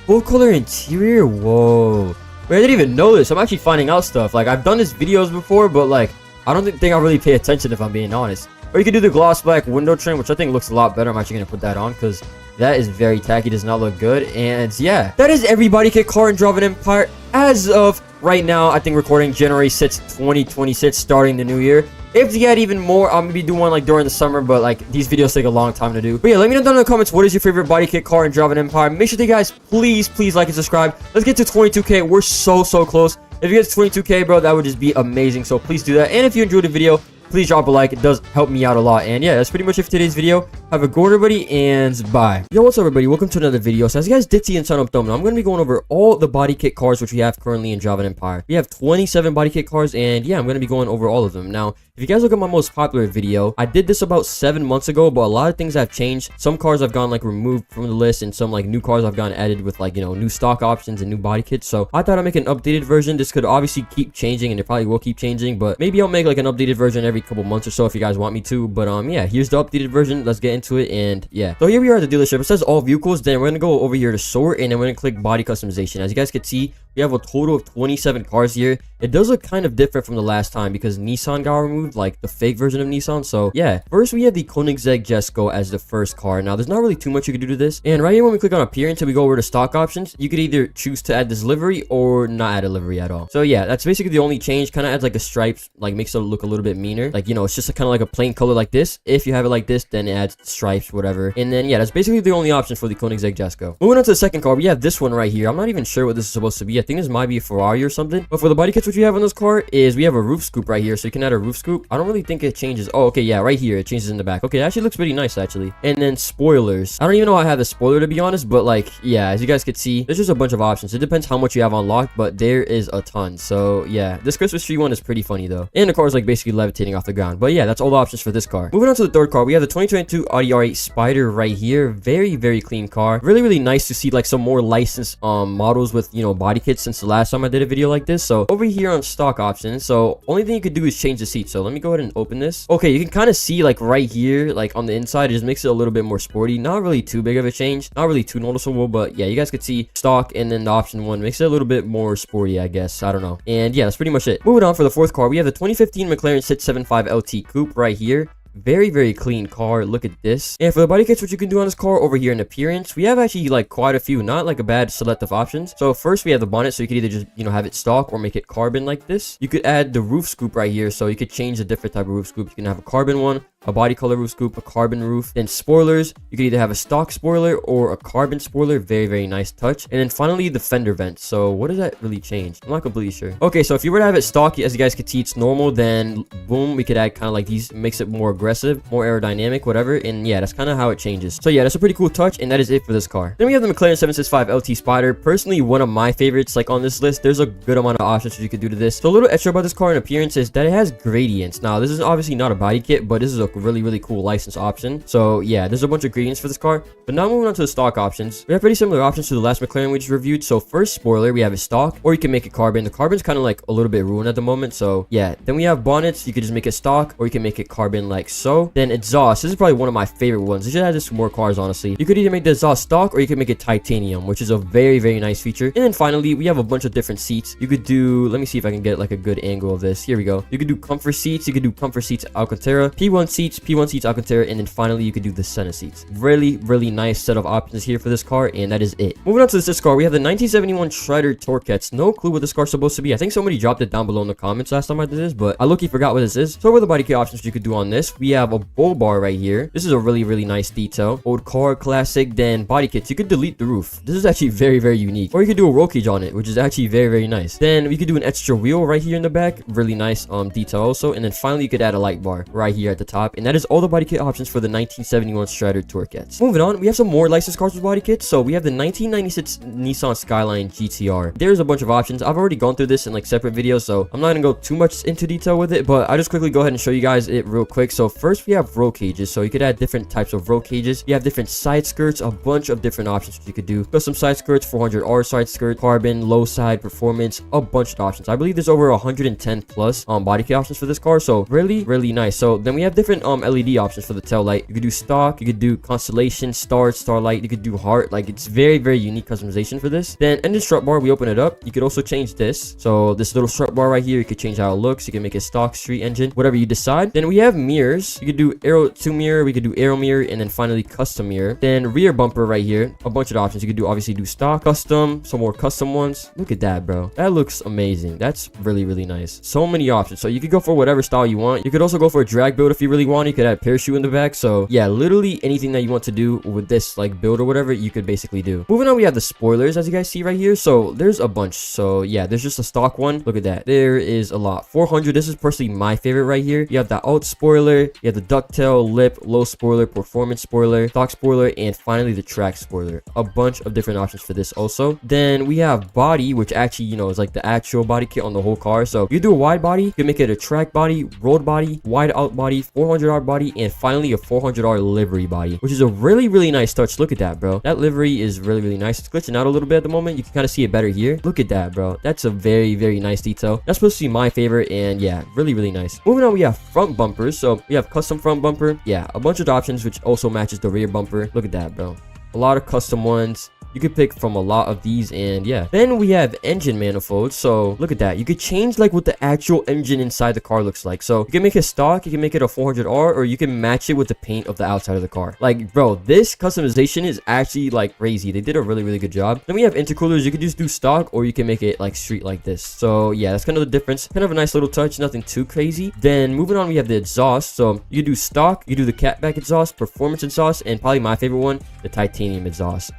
Full color interior, whoa. Wait, I didn't even know this. I'm actually finding out stuff. Like, I've done this videos before, but like, I don't think I really pay attention if I'm being honest. Or you could do the gloss black window trim, which I think looks a lot better. I'm actually going to put that on because that is very tacky, does not look good. And yeah, that is every body kit car in Driving Empire as of right now, I think recording January 6th, 2026, starting the new year. If you get even more, I'm gonna be doing one like during the summer, but like these videos take a long time to do. But yeah, let me know down in the comments what is your favorite body kit car in Drive Empire. Make sure that you guys please like and subscribe. Let's get to 22k. We're so close. If you get to 22k, bro, that would just be amazing. So please do that. And if you enjoyed the video, please drop a like. It does help me out a lot. And yeah, that's pretty much it for today's video. Have a good one, everybody, and bye. Yo, what's up, everybody? Welcome to another video. So as you guys did see in Sun Up Thumbnail, I'm going to be going over all the body kit cars which we have currently in Java Empire. We have 27 body kit cars, and yeah, I'm going to be going over all of them. Now, if you guys look at my most popular video, I did this about 7 months ago, but a lot of things have changed. Some cars I've gone like removed from the list, and some like new cars I've gotten added with like, you know, new stock options and new body kits. So I thought I'd make an updated version. This could obviously keep changing, and it probably will keep changing, but maybe I'll make like an updated version every couple months or so if you guys want me to. But yeah, here's the updated version. Let's get into it. And yeah, so here we are at the dealership. It says all vehicles. Then we're gonna go over here to sort, and then we're gonna click body customization. As you guys can see, we have a total of 27 cars here. It does look kind of different from the last time because Nissan got removed, like the fake version of Nissan. So yeah, first we have the Koenigsegg Jesko as the first car. Now there's not really too much you can do to this, and right here when we click on appearance and we go over to stock options, you could either choose to add this livery or not add a livery at all. So yeah, that's basically the only change. Kind of adds like a stripes, like makes it look a little bit meaner. Like, you know, it's just kind of like a plain color like this. If you have it like this, then it adds stripes, whatever. And then yeah, that's basically the only option for the Koenigsegg Jesko. Moving on to the second car, we have this one right here. I'm not even sure what this is supposed to be. I think this might be a Ferrari or something. But for the body kits which we have on this car is we have a roof scoop right here, so you can add a roof scoop. I don't really think it changes. Oh, okay, yeah, right here it changes in the back. Okay, it actually looks pretty nice actually. And then spoilers. I don't even know how I have the spoiler to be honest, but like, yeah, as you guys can see, there's just a bunch of options. It depends how much you have unlocked, but there is a ton. So yeah, this Christmas tree one is pretty funny though. And the car is like basically levitating off the ground. But yeah, that's all the options for this car. Moving on to the third car, we have the 2022 Audi R8 Spider right here. Very clean car. Really nice to see like some more licensed models with, you know, body kits since the last time I did a video like this. So over here on stock options, so only thing you could do is change the seat. So let me go ahead and open this. Okay, you can kind of see like right here, like on the inside, it just makes it a little bit more sporty. Not really too big of a change, not really too noticeable, but yeah, you guys could see stock and then the option one makes it a little bit more sporty, I guess. I don't know. And yeah, that's pretty much it. Moving on for the fourth car, we have the 2015 McLaren 675 LT Coupe right here. Very clean car. Look at this. And for the body kits, what you can do on this car over here in appearance, we have actually like quite a few, not like a bad select of options. So first we have the bonnet, so you could either just, you know, have it stock or make it carbon like this. You could add the roof scoop right here, so you could change a different type of roof scoop. You can have a carbon one, a body color roof scoop, a carbon roof. Then spoilers, you could either have a stock spoiler or a carbon spoiler. Very nice touch. And then finally the fender vents. So what does that really change? I'm not completely sure. Okay, so if you were to have it stock, as you guys can see, it's normal, then boom, we could add kind of like these, makes it more aggressive, more aerodynamic, whatever. And yeah, that's kind of how it changes. So yeah, that's a pretty cool touch, and that is it for this car. Then we have the McLaren 765 LT Spider. Personally, one of my favorites like on this list. There's a good amount of options you could do to this. So a little extra about this car in appearance is that it has gradients. Now this is obviously not a body kit, but this is a really cool license option. So yeah, there's a bunch of gradients for this car. But now moving on to the stock options, we have pretty similar options to the last McLaren we just reviewed. So first spoiler, we have a stock, or you can make it carbon. The carbon's kind of like a little bit ruined at the moment, so yeah. Then we have bonnets, you could just make it stock, or you can make it carbon like so. Then exhaust, this is probably one of my favorite ones. They should add this to more cars, honestly. You could either make the exhaust stock, or you could make it titanium, which is a very nice feature. And then finally, we have a bunch of different seats. You could do, let me see if I can get like a good angle of this. Here we go. You could do comfort seats, you could do comfort seats Alcantara, P1 seats Alcantara, and then finally you could do the Senna seats. Really nice set of options here for this car, and that is it. Moving on to this car, we have the 1971 Shredder Torquettes. No clue what this car's supposed to be. I think somebody dropped it down below in the comments last time I did this, but I low-key forgot what this is. So over the body kit options you could do on this, we have a bull bar right here. This is a really nice detail. Old car, classic. Then body kits, you could delete the roof. This is actually very unique. Or you could do a roll cage on it, which is actually very nice. Then we could do an extra wheel right here in the back. Really nice detail also. And then finally you could add a light bar right here at the top. And that is all the body kit options for the 1971 Shredder Torquettes. Moving on, we have some more licensed cars with body kits. So we have the 1996 Nissan Skyline GTR. There's a bunch of options. I've already gone through this in like separate videos, so I'm not gonna go too much into detail with it, but I'll just quickly go ahead and show you guys it real quick. So first we have roll cages, so you could add different types of roll cages. You have different side skirts, a bunch of different options you could do. Custom side skirts, 400R side skirt, carbon, low side, performance, a bunch of options. I believe there's over 110 plus body kit options for this car, so really nice. So then we have different different LED options for the tail light. You could do stock, you could do constellation, star, starlight, you could do heart. Like, it's very, very unique customization for this. Then engine strut bar, we open it up. You could also change this. So this little strut bar right here, you could change how it looks. You can make it stock, street engine, whatever you decide. Then we have mirrors. You could do arrow to mirror, we could do arrow mirror, and then finally custom mirror. Then rear bumper right here, a bunch of options. You could do obviously do stock, custom, some more custom ones. Look at that, bro. That looks amazing. That's really, really nice. So many options. So you could go for whatever style you want. You could also go for a drag build if you really want. You could add parachute in the back. So yeah, literally anything that you want to do with this like build or whatever, you could basically do. Moving on, we have the spoilers, as you guys see right here. So there's a bunch. So yeah, there's just a stock one. Look at that. There is a lot. 400. This is personally my favorite right here. You have the out spoiler, you have the ducktail, lip, low spoiler, performance spoiler, stock spoiler, and finally the track spoiler. A bunch of different options for this also. Then we have body, which actually, you know, is like the actual body kit on the whole car. So you do a wide body, you can make it a track body, road body, wide out body, $400 body, and finally a $400 livery body, which is a really, really nice touch. Look at that, bro. That livery is really, really nice. It's glitching out a little bit at the moment. You can kind of see it better here. Look at that, bro. That's a very, very nice detail. That's supposed to be my favorite, and yeah, really, really nice. Moving on, we have front bumpers. So we have custom front bumper. Yeah, a bunch of options, which also matches the rear bumper. Look at that, bro. A lot of custom ones. You could pick from a lot of these, and yeah. Then we have engine manifolds. So look at that. You could change like what the actual engine inside the car looks like. So you can make it stock, you can make it a 400R, or you can match it with the paint of the outside of the car. Like, bro, this customization is actually like crazy. They did a really, really good job. Then we have intercoolers. You could just do stock, or you can make it like street like this. So yeah, that's kind of the difference. Kind of a nice little touch, nothing too crazy. Then moving on, we have the exhaust. So you do stock, you do the catback exhaust, performance exhaust, and probably my favorite one, the titanium exhaust.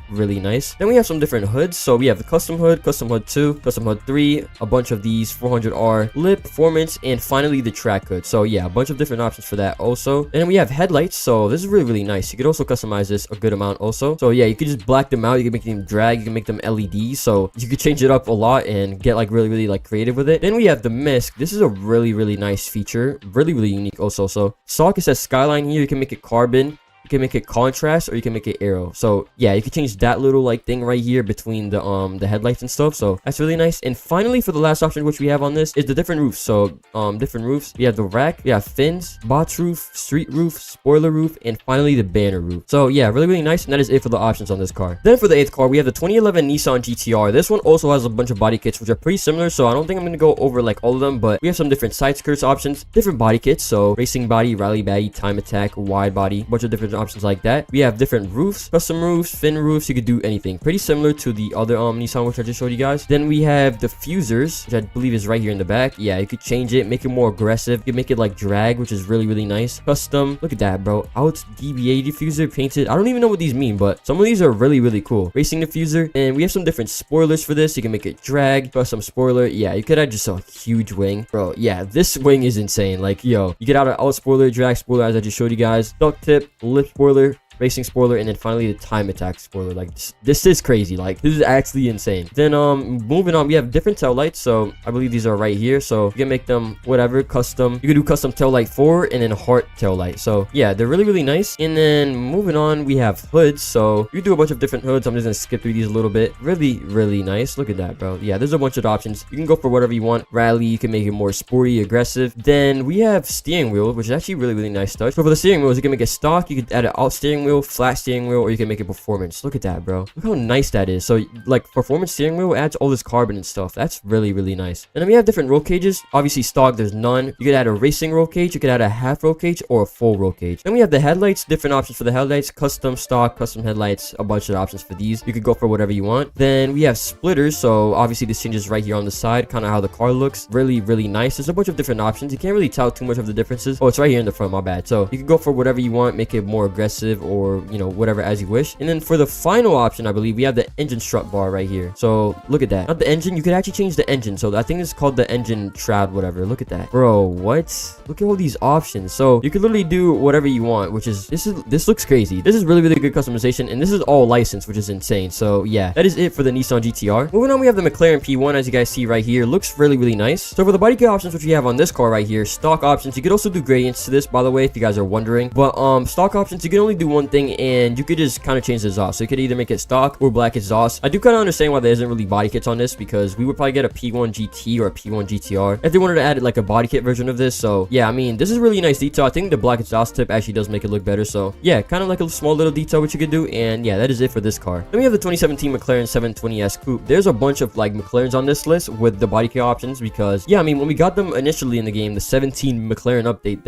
Really nice. Then we have some different hoods. So we have the custom hood 2, custom hood 3, a bunch of these 400R lip, performance, and finally the track hood. So yeah, a bunch of different options for that also. And then we have headlights. So this is really, really nice. You could also customize this a good amount also. So yeah, you could just black them out, you can make them drag, you can make them LEDs. So you could change it up a lot and get like really, really like creative with it. Then we have the misc. This is a really, really nice feature, really, really unique also. So stock, it says skyline here. You can make it carbon, you can make it contrast, or you can make it arrow. So yeah, you can change that little like thing right here between the headlights and stuff. So that's really nice. And finally, for the last option which we have on this is the different roofs. So different roofs. We have the rack, we have fins, box roof, street roof, spoiler roof, and finally the banner roof. So yeah, really, really nice. And that is it for the options on this car. Then for the 8th car, we have the 2011 Nissan GTR. This one also has a bunch of body kits which are pretty similar, so I don't think I'm going to go over like all of them, but we have some different side skirts options, different body kits. So racing body, rally body, time attack, wide body, bunch of different options like that. We have different roofs, custom roofs, fin roofs. You could do anything, pretty similar to the other Nissan which I just showed you guys. Then we have diffusers, which I believe is right here in the back. Yeah, you could change it, make it more aggressive. You can make it like drag, which is really, really nice. Custom, look at that, bro. Out DBA diffuser painted. I don't even know what these mean, but some of these are really, really cool. Racing diffuser. And we have some different spoilers for this. You can make it drag, custom spoiler. Yeah, you could add just a huge wing, bro. Yeah, this wing is insane. Like, yo, you get out an out spoiler, drag spoiler, as I just showed you guys, duck tip, lip spoiler, racing spoiler, and then finally the time attack spoiler. Like, this is crazy. Like, this is actually insane. Then moving on, we have different tail lights. So I believe these are right here. So you can make them whatever custom. You can do custom tail light 4 and then heart tail light. So yeah, they're really, really nice. And then moving on, we have hoods. So you do a bunch of different hoods. I'm just gonna skip through these a little bit. Really, really nice. Look at that, bro. Yeah, there's a bunch of options. You can go for whatever you want. Rally, you can make it more sporty, aggressive. Then we have steering wheel, which is actually really, really nice touch. So for the steering wheels, you can make it stock, you could add an out steering wheel, flat steering wheel, or you can make it performance. Look at that, bro. Look how nice that is. So like performance steering wheel adds all this carbon and stuff. That's really, really nice. And then we have different roll cages. Obviously stock, there's none. You could add a racing roll cage, you could add a half roll cage, or a full roll cage. Then we have the headlights, different options for the headlights, custom, stock, custom headlights, a bunch of options for these. You could go for whatever you want. Then we have splitters. So obviously this changes right here on the side, kind of how the car looks. Really, really nice. There's a bunch of different options. You can't really tell too much of the differences. Oh, it's right here in the front, my bad. So you can go for whatever you want, make it more aggressive, or you know, whatever as you wish. And then for the final option, I believe we have the engine strut bar right here. So look at that. Not the engine, you could actually change the engine. So I think it's called the engine shroud, whatever. Look at that, bro. What? Look at all these options. So you could literally do whatever you want, which is this looks crazy. This is really, really good customization, and this is all licensed, which is insane. So yeah, that is it for the Nissan GTR. Moving on, we have the McLaren P1, as you guys see right here. Looks really, really nice. So for the body kit options which we have on this car right here, stock options, you could also do gradients to this, by the way, if you guys are wondering. But stock options, you can only do one one thing, and you could just kind of change the exhaust. So you could either make it stock or black exhaust. I do kind of understand why there isn't really body kits on this, because we would probably get a P1 GT or a P1 GTR if they wanted to add like a body kit version of this. So yeah, I mean, this is really nice detail. I think the black exhaust tip actually does make it look better. So yeah, kind of like a small little detail which you could do. And yeah, that is it for this car. Then we have the 2017 McLaren 720S Coupe. There's a bunch of like McLarens on this list with the body kit options, because yeah, I mean, when we got them initially in the game, the 17 McLaren update,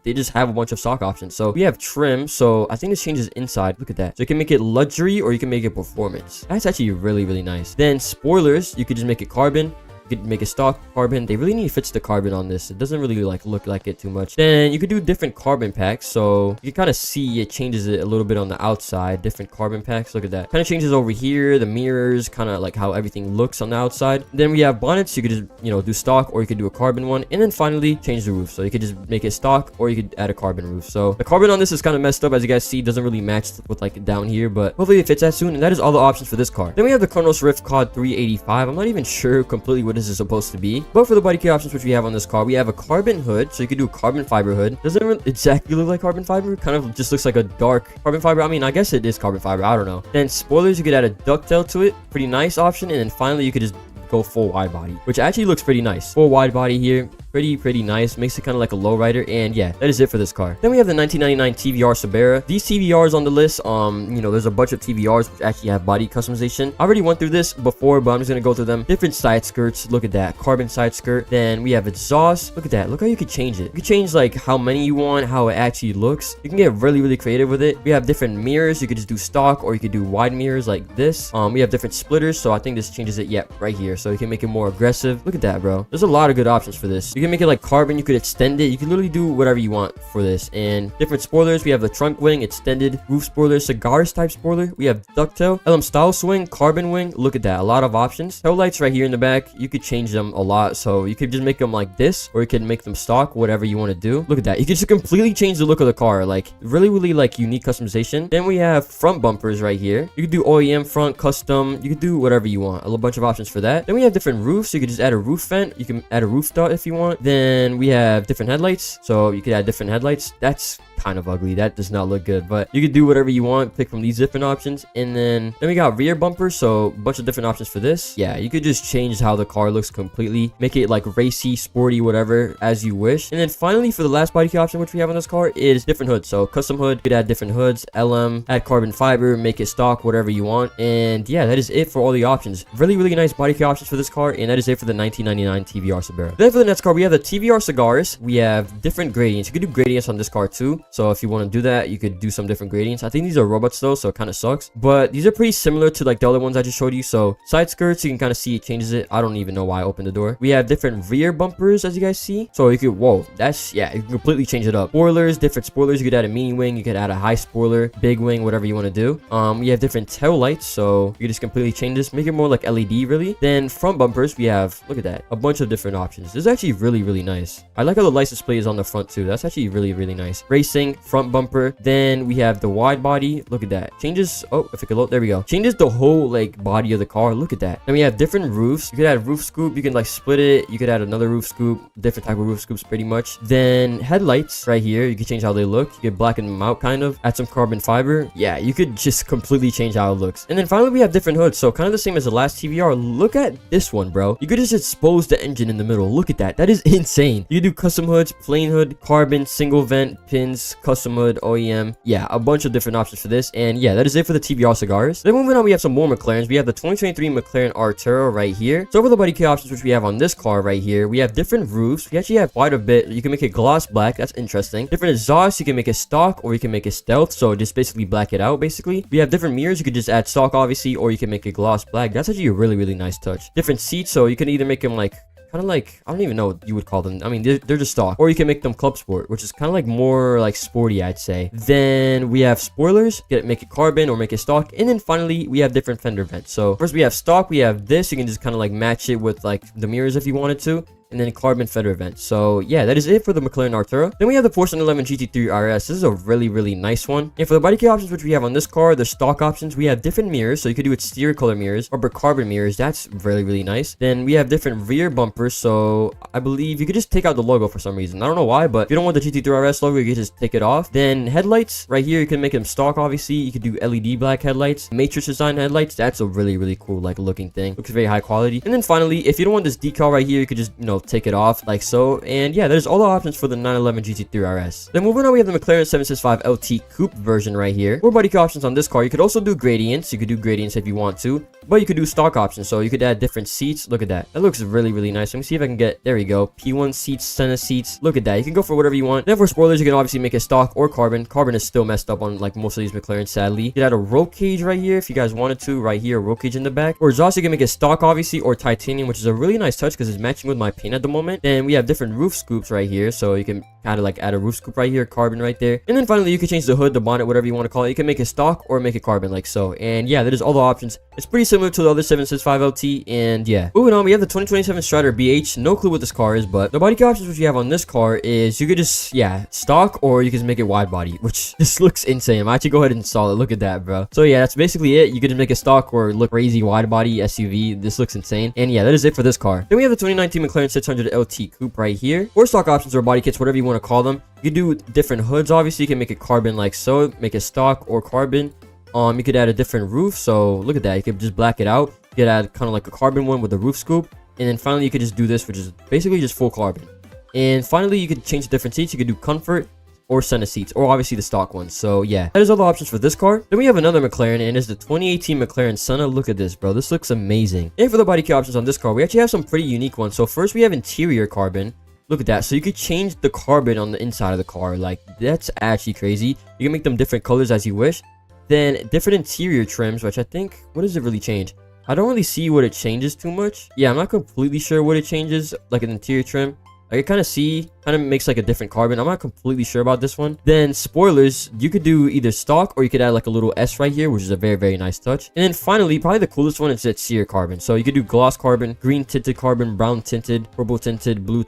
they just have a bunch of stock options. So we have trim, so I think this changes inside. Look at that. So you can make it luxury or you can make it performance. That's actually really nice. Then spoilers, you could just make it carbon. You could make a stock carbon. They really need to fix the carbon on this. It doesn't really like look like it too much. Then you could do different carbon packs, so you can kind of see it changes it a little bit on the outside. Different carbon packs. Look at that. Kind of changes over here. The mirrors, kind of like how everything looks on the outside. Then we have bonnets. You could just, you know, do stock, or you could do a carbon one. And then finally change the roof. So you could just make it stock, or you could add a carbon roof. So the carbon on this is kind of messed up, as you guys see. Doesn't really match with like down here, but hopefully it fits that soon. And that is all the options for this car. Then we have the Kronos Rift COD 385. I'm not even sure completely what this is supposed to be. But for the body kit options which we have on this car, we have a carbon hood, so you could do a carbon fiber hood. Doesn't really exactly look like carbon fiber, kind of just looks like a dark carbon fiber. I mean, I guess it is carbon fiber, I don't know. Then spoilers, you could add a ducktail to it, pretty nice option. And then finally you could just go full wide body, which actually looks pretty nice. Full wide body here, pretty nice. Makes it kind of like a lowrider. And yeah, that is it for this car. Then we have the 1999 TVR Sabera. These TVRs on the list, you know, there's a bunch of TVRs which actually have body customization. I already went through this before, but I'm just gonna go through them. Different side skirts. Look at that, carbon side skirt. Then we have exhaust. Look at that. Look how you could change it. You could change like how many you want, how it actually looks. You can get really creative with it. We have different mirrors. You could just do stock, or you could do wide mirrors like this. We have different splitters, so I think this changes it. Yep, right here. So you can make it more aggressive. Look at that, bro. There's a lot of good options for this. You can make it like carbon. You could extend it. You can literally do whatever you want for this. And different spoilers. We have the trunk wing, extended roof spoiler, cigars type spoiler. We have ducktail, LM style swing, carbon wing. Look at that. A lot of options. Tail lights right here in the back. You could change them a lot. So you could just make them like this, or you can make them stock, whatever you want to do. Look at that. You can just completely change the look of the car. Like really like unique customization. Then we have front bumpers right here. You could do OEM front, custom. You could do whatever you want. A bunch of options for that. Then we have different roofs. So you could just add a roof vent. You can add a roof dot if you want. Then we have different headlights, so you could add different headlights. That's kind of ugly. That does not look good, but you could do whatever you want, pick from these different options. And then we got rear bumpers, so a bunch of different options for this. Yeah, you could just change how the car looks completely, make it like racy, sporty, whatever as you wish. And then finally, for the last body kit option which we have on this car is different hoods. So custom hood, you could add different hoods, LM, add carbon fiber, make it stock, whatever you want. And yeah, that is it for all the options. Really nice body kit options for this car. And that is it for the 1999 TVR Sabera. Then for the next car, we have the TVR cigars. We have different gradients. You could do gradients on this car too. So if you want to do that, you could do some different gradients. I think these are robots though, so it kind of sucks. But these are pretty similar to like the other ones I just showed you. So side skirts, you can kind of see it changes it. I don't even know why I opened the door. We have different rear bumpers, as you guys see. So you could, whoa, that's, yeah, you can completely change it up. Spoilers, different spoilers. You could add a mini wing. You could add a high spoiler, big wing, whatever you want to do. We have different tail lights. So you can just completely change this, make it more like LED really. Then front bumpers, we have, look at that, a bunch of different options. This is actually really nice. I like how the license plate is on the front too. That's actually really nice. Racing, front bumper. Then we have the wide body. Look at that. Changes, oh, if it could load, there we go. Changes the whole like body of the car. Look at that. Then we have different roofs. You could add roof scoop. You can like split it. You could add another roof scoop, different type of roof scoops pretty much. Then headlights right here. You can change how they look. You could blacken them out kind of. Add some carbon fiber. Yeah, you could just completely change how it looks. And then finally we have different hoods. So kind of the same as the last TVR. Look at this one, bro. You could just expose the engine in the middle. Look at that. That is insane. You do custom hoods, plain hood, carbon, single vent, pins, custom hood, OEM. Yeah, a bunch of different options for this. And yeah, that is it for the TVR cigars. Then moving on, we have some more McLarens. We have the 2023 McLaren Arturo right here. So for the body kit options which we have on this car right here, we have different roofs. We actually have quite a bit. You can make it gloss black. That's interesting. Different exhaust. You can make it stock, or you can make it stealth. So just basically black it out basically. We have different mirrors. You could just add stock obviously, or you can make it gloss black. That's actually a really nice touch. Different seats. So you can either make them like kind of like, I don't even know what you would call them. I mean, they're just stock. Or you can make them club sport, which is kind of like more like sporty, I'd say. Then we have spoilers. Make it carbon or make it stock. And then finally, we have different fender vents. So first we have stock. We have this. You can just kind of like match it with like the mirrors if you wanted to. and then carbon feather vent. So yeah, that is it for the McLaren Artura. Then we have the Porsche 911 GT3 RS. This is a really nice one. And for the body kit options which we have on this car, the stock options, we have different mirrors. So you could do exterior color mirrors or carbon mirrors. That's really nice. Then we have different rear bumpers. So I believe you could just take out the logo for some reason. I don't know why, but if you don't want the GT3 RS logo, you can just take it off. Then headlights right here, you can make them stock. Obviously, you could do LED black headlights, matrix design headlights. That's a really cool like looking thing. Looks very high quality. And then finally, if you don't want this decal right here, you could just, you know, take it off like so. And yeah, that is all the options for the 911 GT3 RS. Then moving on, we have the McLaren 765 LT Coupe version right here. For body kit options on this car, you could also do gradients. You could do gradients if you want to, but you could do stock options. So you could add different seats. Look at that. That looks really nice. Let me see if I can get, there we go. P1 seats, center seats. Look at that. You can go for whatever you want. Then for spoilers, you can obviously make it stock or carbon. Carbon is still messed up on like most of these McLarens, sadly. You could add a roll cage right here if you guys wanted to. Right here, a roll cage in the back. For exhaust, you can make it stock obviously or titanium, which is a really nice touch because it's matching with my paint at the moment. Then we have different roof scoops right here, so you can kind of like add a roof scoop right here, carbon right there. And then finally, you can change the hood, the bonnet, whatever you want to call it. You can make it stock or make it carbon like so. And yeah, that is all the options. It's pretty similar to the other 765 LT. And yeah, moving on, we have the 2027 Strider BH. No clue what this car is, but the body kit options which you have on this car is you could just, yeah, stock, or you can just make it wide body, which this looks insane. I'm actually go ahead and install it. Look at that, bro. So yeah, that's basically it. You could just make it stock or look crazy wide body SUV. This looks insane. And yeah, that is it for this car. Then we have the 2019 McLaren 600 LT Coupe right here. For stock options or body kits, whatever you want to call them. You can do different hoods. Obviously, you can make it carbon like so, make it stock or carbon. You could add a different roof. So look at that. You could just black it out. You could add kind of like a carbon one with a roof scoop. And then finally, you could just do this, which is basically just full carbon. And finally, you could change different seats. You could do comfort or center seats, or obviously the stock ones. So yeah, that is all the options for this car. Then we have another McLaren, and it's the 2018 McLaren Senna. Look at this, bro. This looks amazing. And for the body kit options on this car, we actually have some pretty unique ones. So first, we have interior carbon. Look at that. So you could change the carbon on the inside of the car. Like, that's actually crazy. You can make them different colors as you wish. Then different interior trims, which I think, what does it really change? I don't really see what it changes too much. Yeah, I'm not completely sure what it changes, like an interior trim. I can kind of see, kind of makes like a different carbon. I'm not completely sure about this one. Then spoilers, you could do either stock or you could add like a little S right here, which is a very nice touch. And then finally, probably the coolest one is that sear carbon. So you could do gloss carbon, green tinted carbon, brown tinted, purple tinted, blue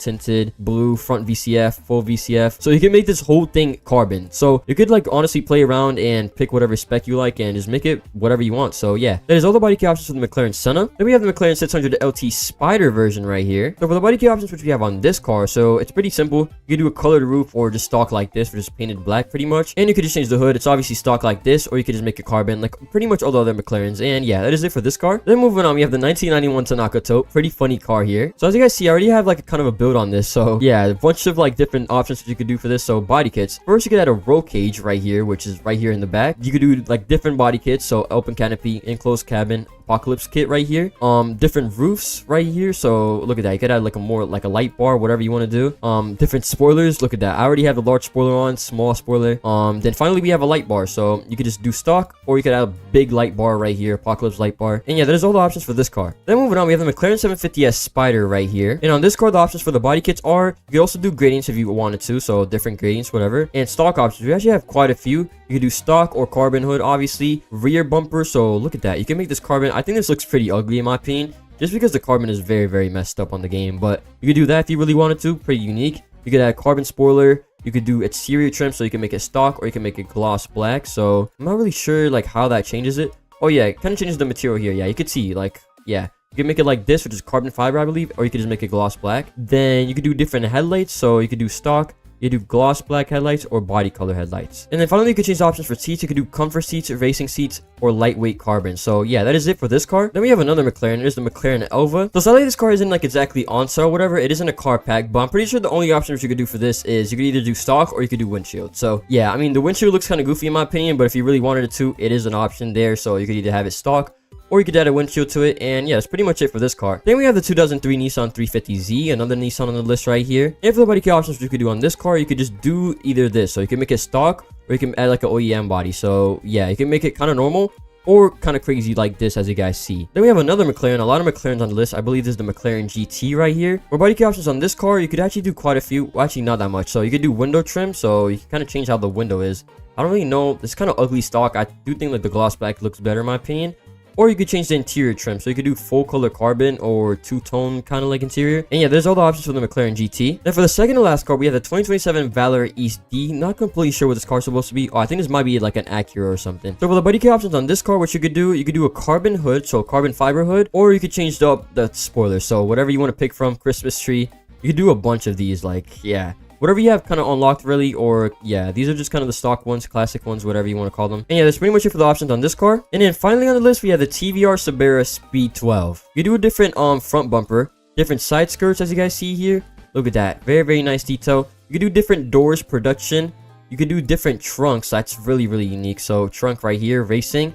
front VCF, full VCF. So you can make this whole thing carbon. So you could like honestly play around and pick whatever spec you like and just make it whatever you want. So yeah, that is all the body kit options for the McLaren Senna. Then we have the McLaren 600 LT Spider version right here. So for the body kit options which we have on this car, so it's pretty simple. You can do a colored roof or just stock like this, which is painted black pretty much. And you could just change the hood. It's obviously stock like this, or you could just make it carbon like pretty much all the other McLarens. And yeah, that is it for this car. Then moving on, we have the 1991 Tanaka Tote. Pretty funny car here. So as you guys see, I already have like a kind of a build on this. So yeah, a bunch of like different options that you could do for this. So body kits. First, you could add a roll cage right here, which is right here in the back. You could do like different body kits. So open canopy, enclosed cabin, apocalypse kit right here. Different roofs right here. So look at that. You could add like a more like a light bar, whatever you want to do. Different spoilers. Look at that. I already have the large spoiler on, small spoiler. Then finally we have a light bar. So you could just do stock, or you could add a big light bar right here, apocalypse light bar. And yeah, that is all the options for this car. Then moving on, we have the McLaren 750S Spider right here. And on this car, the options for the body kits are, you could also do gradients if you wanted to. So different gradients, whatever. And stock options, we actually have quite a few. You can do stock or carbon hood, obviously. Rear bumper. So look at that. You can make this carbon. I think this looks pretty ugly in my opinion, just because the carbon is very messed up on the game. But you could do that if you really wanted to. Pretty unique. You could add carbon spoiler. You could do exterior trim, so you can make it stock or you can make it gloss black. So I'm not really sure like how that changes it. Oh yeah, it kind of changes the material here. Yeah, you could see like, yeah, you can make it like this, which is carbon fiber, I believe, or you could just make it gloss black. Then you could do different headlights, so you could do stock, you do gloss black headlights or body color headlights. And then finally, you could change the options for seats. You could do comfort seats, racing seats, or lightweight carbon. So yeah, that is it for this car. Then we have another McLaren. It is the McLaren Elva. So sadly, this car isn't like exactly on sale or whatever. It isn't a car pack, but I'm pretty sure the only options you could do for this is you could either do stock or you could do windshield. So yeah, I mean, the windshield looks kind of goofy in my opinion, but if you really wanted it to, it is an option there. So you could either have it stock or you could add a windshield to it. And yeah, that's pretty much it for this car. Then we have the 2003 Nissan 350Z, another Nissan on the list right here. And for the body kit options you could do on this car, you could just do either this. So you can make it stock, or you can add like an OEM body. So yeah, you can make it kind of normal or kind of crazy like this, as you guys see. Then we have another McLaren, a lot of McLarens on the list. I believe this is the McLaren GT right here. For body kit options on this car, you could actually do quite a few. Well, actually not that much. So you could do window trim, so you can kind of change how the window is. I don't really know. It's kind of ugly stock. I do think like the gloss black looks better in my opinion. or you could change the interior trim. So you could do full color carbon or two-tone kind of like interior. And yeah, there's all the options for the McLaren GT. Then for the second to last car, we have the 2027 Valor East D. Not completely sure what this car's supposed to be. Oh, I think this might be like an Acura or something. So for the Bodykit options on this car, what you could do a carbon hood, so carbon fiber hood, or you could change up the spoiler. So whatever you want to pick from, Christmas tree. You could do a bunch of these, like, yeah. Whatever you have kind of unlocked, really, or, yeah, these are just kind of the stock ones, classic ones, whatever you want to call them. And yeah, that's pretty much it for the options on this car. And then finally on the list, we have the TVR Sabera Speed 12. You do a different front bumper, different side skirts, as you guys see here. Look at that. Very, very nice detail. You can do different doors production. You could do different trunks. That's really, really unique. So trunk right here, racing.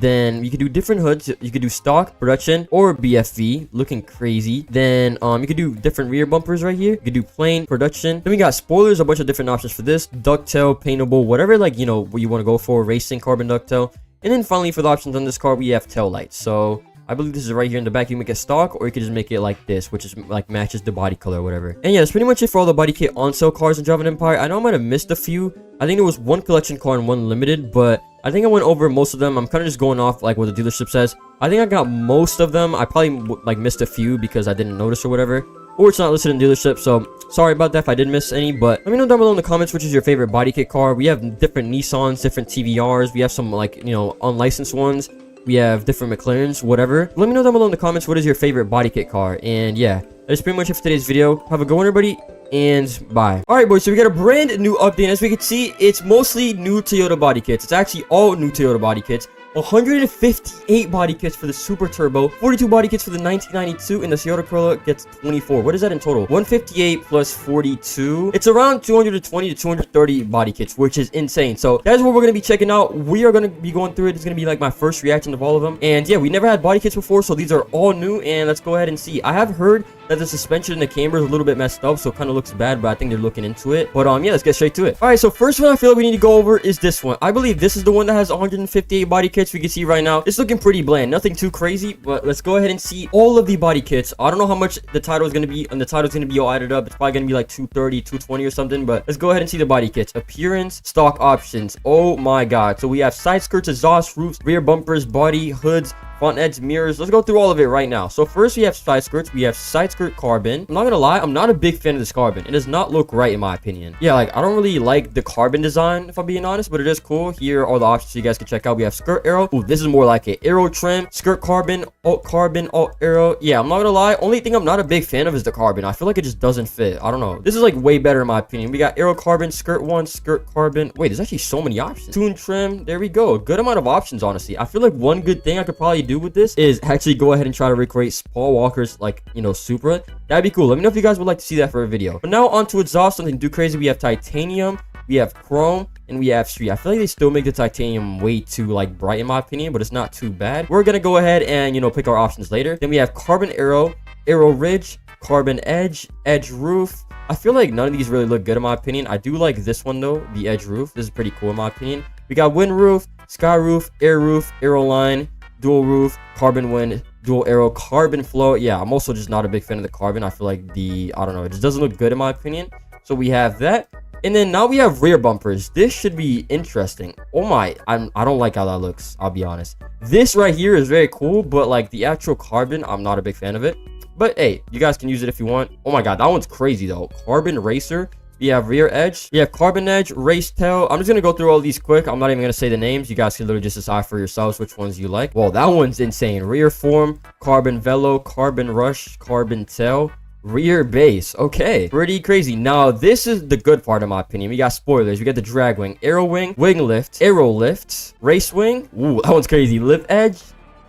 Then you could do different hoods. You could do stock, production, or BFV, looking crazy. Then you could do different rear bumpers right here. You could do plain, production. Then we got spoilers, a bunch of different options for this. Ducktail, paintable, whatever, like, you know, what you want to go for. Racing, carbon ducktail. And then finally for the options on this car, we have tail lights. So I believe this is right here in the back. You make it stock, or you could just make it like this, which is like matches the body color or whatever. And yeah, that's pretty much it for all the body kit on sale cars in Driving Empire. I know I might have missed a few. I think there was one collection car and one limited, but I think I went over most of them. I'm kind of just going off like what the dealership says. I think I got most of them. I probably like missed a few because I didn't notice or whatever, or it's not listed in dealership. So sorry about that if I did miss any, but let me know down below in the comments which is your favorite body kit car. We have different Nissans, different TVRs. We have some like, you know, unlicensed ones. We have different McLarens, whatever. Let me know down below in the comments what is your favorite body kit car. And yeah, that's pretty much it for today's video. Have a good one, everybody, and bye. Alright, boys, so we got a brand new update. As we can see, it's mostly new Toyota body kits. It's actually all new Toyota body kits. 158 body kits for the Super Turbo, 42 body kits for the 1992, and the Toyota Corolla gets 24. What is that in total? 158 plus 42. It's around 220 to 230 body kits, which is insane. So that's what we're going to be checking out. We are going to be going through it. It's going to be like my first reaction of all of them. And yeah, we never had body kits before, so these are all new. And let's go ahead and see. I have heard that the suspension in the camber is a little bit messed up, so it kind of looks bad, but I think they're looking into it. But yeah, let's get straight to it. All right, so first one I feel like we need to go over is this one. I believe this is the one that has 158 body kits. We can see right now it's looking pretty bland, nothing too crazy, but let's go ahead and see all of the body kits. I don't know how much the title is going to be, and the title is going to be all added up. It's probably going to be like 230, 220 or something, but let's go ahead and see the body kits. Appearance, stock options. Oh my god. So we have side skirts, exhaust, roofs, rear bumpers, body, hoods, front edge, mirrors. Let's go through all of it right now. So first we have side skirts. We have side skirt carbon. I'm not gonna lie, I'm not a big fan of this carbon. It does not look right in my opinion. Yeah, like I don't really like the carbon design if I'm being honest, but it is cool. Here are the options you guys can check out. We have skirt arrow. Ooh, this is more like a arrow trim. Skirt carbon, alt arrow. Yeah, I'm not gonna lie, only thing I'm not a big fan of is the carbon. I feel like it just doesn't fit. I don't know. This is like way better in my opinion. We got arrow carbon, skirt one, skirt carbon. Wait, there's actually so many options. Tune trim. There we go. A good amount of options, honestly. I feel like one good thing I could probably do with this is actually go ahead and try to recreate Paul Walker's, like, you know, Supra. That'd be cool. Let me know if you guys would like to see that for a video. But now on to exhaust, something too crazy. We have titanium, we have chrome, and we have street. I feel like they still make the titanium way too like bright in my opinion, but it's not too bad. We're gonna go ahead and, you know, pick our options later. Then we have carbon arrow, arrow ridge, carbon edge, edge roof. I feel like none of these really look good in my opinion. I do like this one though, the edge roof. This is pretty cool in my opinion. We got wind roof, sky roof, arrow line, dual roof, carbon wind, dual arrow, carbon flow. Yeah, I'm also just not a big fan of the carbon. I feel like I don't know, it just doesn't look good in my opinion. So we have that. And then now we have rear bumpers. This should be interesting. Oh my, I don't like how that looks, I'll be honest. This right here is very cool, but like the actual carbon, I'm not a big fan of it. But hey, you guys can use it if you want. Oh my god, that one's crazy though. Carbon racer. We have rear edge. We have carbon edge, race tail. I'm just going to go through all these quick. I'm not even going to say the names. You guys can literally just decide for yourselves which ones you like. Well, that one's insane. Rear form, carbon velo, carbon rush, carbon tail, rear base. Okay, pretty crazy. Now, this is the good part in my opinion. We got spoilers. We got the drag wing, arrow wing, wing lift, arrow lift, race wing. Ooh, that one's crazy. Lift edge,